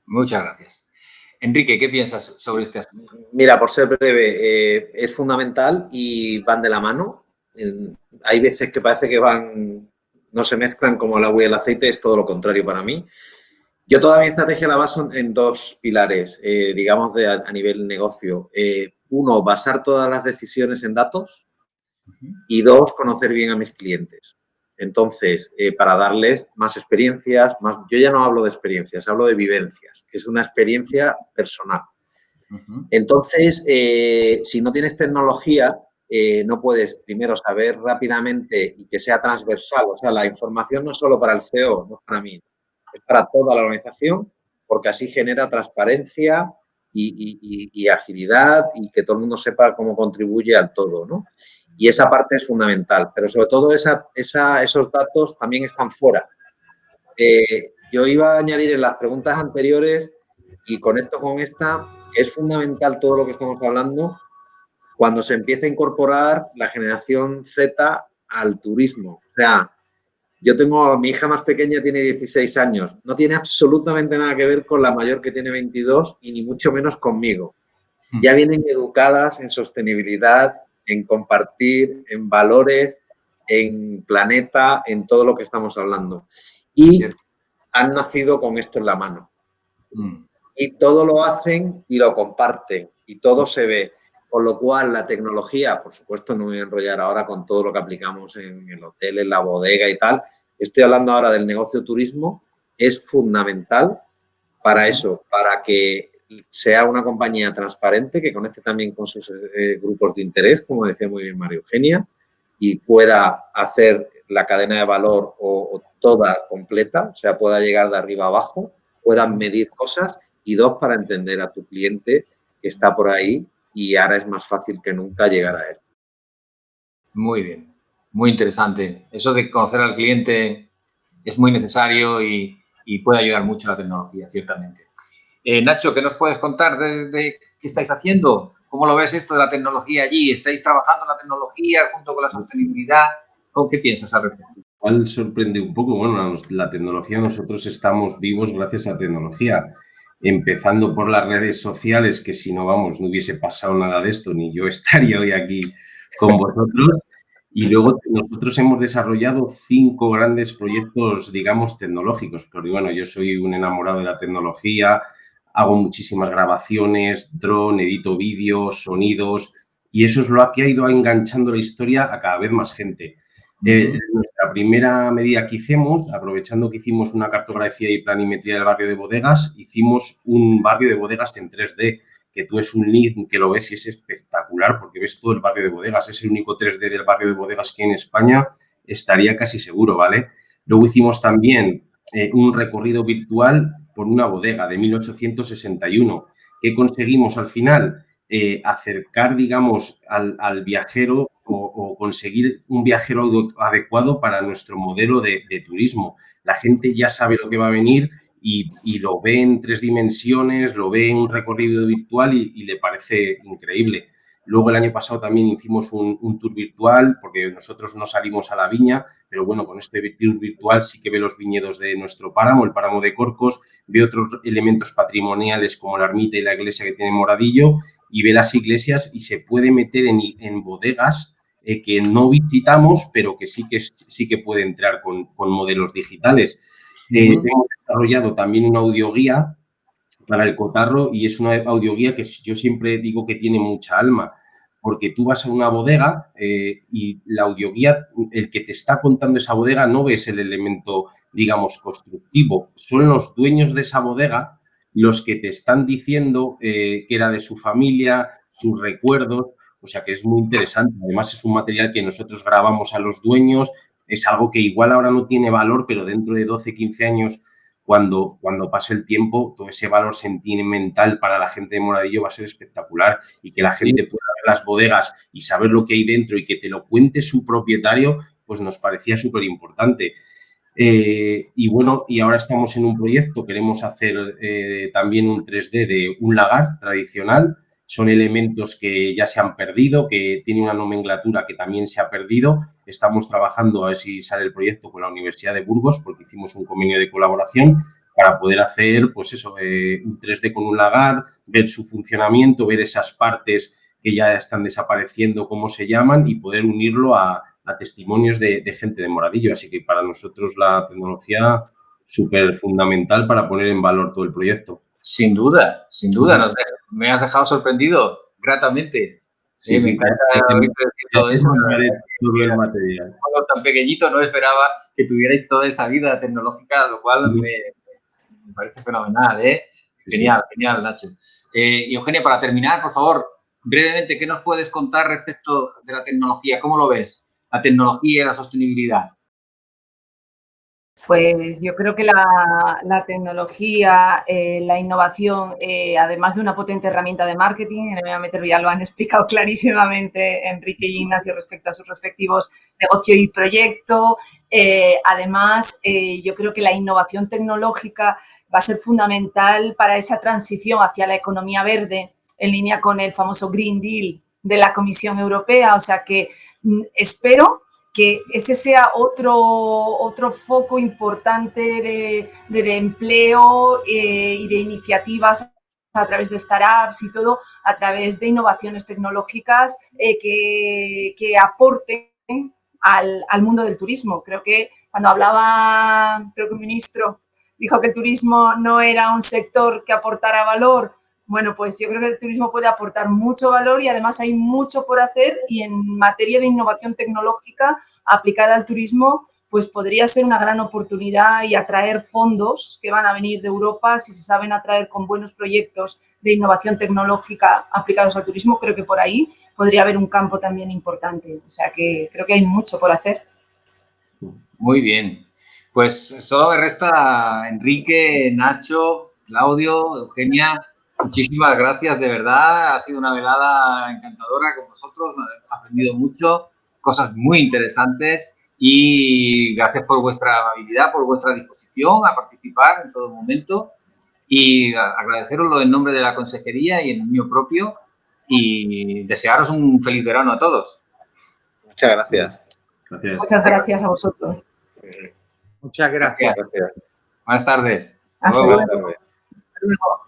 Muchas gracias. Enrique, ¿qué piensas sobre este asunto? Mira, por ser breve, es fundamental y van de la mano. Hay veces que parece que no se mezclan como el agua y el aceite, es todo lo contrario para mí. Yo toda mi estrategia la baso en dos pilares, digamos, a nivel negocio. Uno, basar todas las decisiones en datos y dos, conocer bien a mis clientes. Entonces, para darles más experiencias, yo ya no hablo de experiencias, hablo de vivencias, que es una experiencia personal. Entonces, si no tienes tecnología, no puedes primero saber rápidamente y que sea transversal. O sea, la información no es solo para el CEO, no es para mí, es para toda la organización, porque así genera transparencia y agilidad y que todo el mundo sepa cómo contribuye al todo, ¿no? Y esa parte es fundamental, pero sobre todo esos datos también están fuera. Yo iba a añadir en las preguntas anteriores y conecto con esta, que es fundamental todo lo que estamos hablando cuando se empieza a incorporar la generación Z al turismo. O sea, mi hija más pequeña tiene 16 años, no tiene absolutamente nada que ver con la mayor que tiene 22 y ni mucho menos conmigo. Ya vienen educadas en sostenibilidad, en compartir, en valores, en planeta, en todo lo que estamos hablando. Y han nacido con esto en la mano. Y todo lo hacen y lo comparten y todo se ve. Con lo cual, la tecnología, por supuesto, no me voy a enrollar ahora con todo lo que aplicamos en el hotel, en la bodega y tal. Estoy hablando ahora del negocio turismo. Es fundamental para eso, para que sea una compañía transparente, que conecte también con sus grupos de interés, como decía muy bien María Eugenia, y pueda hacer la cadena de valor o toda completa, o sea, pueda llegar de arriba a abajo, puedan medir cosas y dos, para entender a tu cliente que está por ahí y ahora es más fácil que nunca llegar a él. Muy bien, muy interesante. Eso de conocer al cliente es muy necesario y puede ayudar mucho la tecnología, ciertamente. Nacho, ¿qué nos puedes contar de qué estáis haciendo? ¿Cómo lo ves esto de la tecnología allí? ¿Estáis trabajando en la tecnología junto con la sostenibilidad? ¿O qué piensas al respecto? Igual sorprende un poco. Bueno, la tecnología, nosotros estamos vivos gracias a la tecnología. Empezando por las redes sociales, que si no, vamos, no hubiese pasado nada de esto, ni yo estaría hoy aquí con vosotros. Y luego nosotros hemos desarrollado 5 grandes proyectos, digamos, tecnológicos. Pero bueno, yo soy un enamorado de la tecnología, hago muchísimas grabaciones, dron, edito vídeos, sonidos, y eso es lo que ha ido enganchando la historia a cada vez más gente. Nuestra primera medida que hicimos, aprovechando que hicimos una cartografía y planimetría del barrio de Bodegas, hicimos un barrio de bodegas en 3D, que tú es un link que lo ves y es espectacular porque ves todo el barrio de Bodegas. Es el único 3D del barrio de Bodegas que hay en España, estaría casi seguro, ¿vale? Luego hicimos también un recorrido virtual por una bodega de 1861. ¿Qué conseguimos al final? Acercar, digamos, al viajero o conseguir un viajero adecuado para nuestro modelo de turismo. La gente ya sabe lo que va a venir y lo ve en 3 dimensiones, lo ve en un recorrido virtual y le parece increíble. Luego el año pasado también hicimos un tour virtual porque nosotros no salimos a la viña, pero bueno, con este tour virtual sí que ve los viñedos de nuestro páramo, el páramo de Corcos, ve otros elementos patrimoniales como la ermita y la iglesia que tiene Moradillo y ve las iglesias y se puede meter en bodegas que no visitamos, pero que sí que puede entrar con modelos digitales. Hemos desarrollado también una audioguía para el cotarro y es una audioguía que yo siempre digo que tiene mucha alma, porque tú vas a una bodega y la audioguía, el que te está contando esa bodega no ves el elemento, digamos, constructivo, son los dueños de esa bodega los que te están diciendo que era de su familia, sus recuerdos. O sea que es muy interesante. Además, es un material que nosotros grabamos a los dueños. Es algo que igual ahora no tiene valor, pero dentro de 12, 15 años, cuando pase el tiempo, todo ese valor sentimental para la gente de Moradillo va a ser espectacular. Y que la gente pueda ver las bodegas y saber lo que hay dentro y que te lo cuente su propietario, pues nos parecía súper importante. Y bueno, y ahora estamos en un proyecto, queremos hacer también un 3D de un lagar tradicional. Son elementos que ya se han perdido, que tiene una nomenclatura que también se ha perdido. Estamos trabajando a ver si sale el proyecto con la Universidad de Burgos, porque hicimos un convenio de colaboración para poder hacer, pues eso, un 3D con un lagar, ver su funcionamiento, ver esas partes que ya están desapareciendo, cómo se llaman, y poder unirlo a testimonios de gente de Moradillo. Así que para nosotros la tecnología súper fundamental para poner en valor todo el proyecto. Sin duda, sin duda. Me has dejado sorprendido gratamente. Sí, me encanta decir todo eso. Todo el material. Algo tan pequeñito, no esperaba que tuvierais toda esa vida tecnológica, lo cual me parece fenomenal. Genial, genial, Nacho. Y Eugenia, para terminar, por favor, brevemente, ¿qué nos puedes contar respecto de la tecnología? ¿Cómo lo ves? La tecnología y la sostenibilidad. Pues yo creo que la tecnología, la innovación, además de una potente herramienta de marketing, en el Metro ya lo han explicado clarísimamente Enrique y Ignacio respecto a sus respectivos negocio y proyecto. Además, yo creo que la innovación tecnológica va a ser fundamental para esa transición hacia la economía verde, en línea con el famoso Green Deal de la Comisión Europea. O sea que espero que ese sea otro foco importante de empleo y de iniciativas a través de startups y todo, a través de innovaciones tecnológicas que aporten al mundo del turismo. Creo que cuando hablaba, creo que el ministro dijo que el turismo no era un sector que aportara valor. Bueno, pues yo creo que el turismo puede aportar mucho valor y además hay mucho por hacer, y en materia de innovación tecnológica aplicada al turismo, pues podría ser una gran oportunidad y atraer fondos que van a venir de Europa. Si se saben atraer con buenos proyectos de innovación tecnológica aplicados al turismo, creo que por ahí podría haber un campo también importante. O sea que creo que hay mucho por hacer. Muy bien. Pues solo me resta Enrique, Nacho, Claudio, Eugenia. Muchísimas gracias, de verdad. Ha sido una velada encantadora con vosotros. Hemos aprendido mucho, cosas muy interesantes, y gracias por vuestra amabilidad, por vuestra disposición a participar en todo momento, y agradeceroslo en nombre de la consejería y en el mío propio, y desearos un feliz verano a todos. Muchas gracias. Muchas gracias a vosotros. Muchas gracias. Buenas tardes. Hasta Buenas luego. tardes. Hasta luego.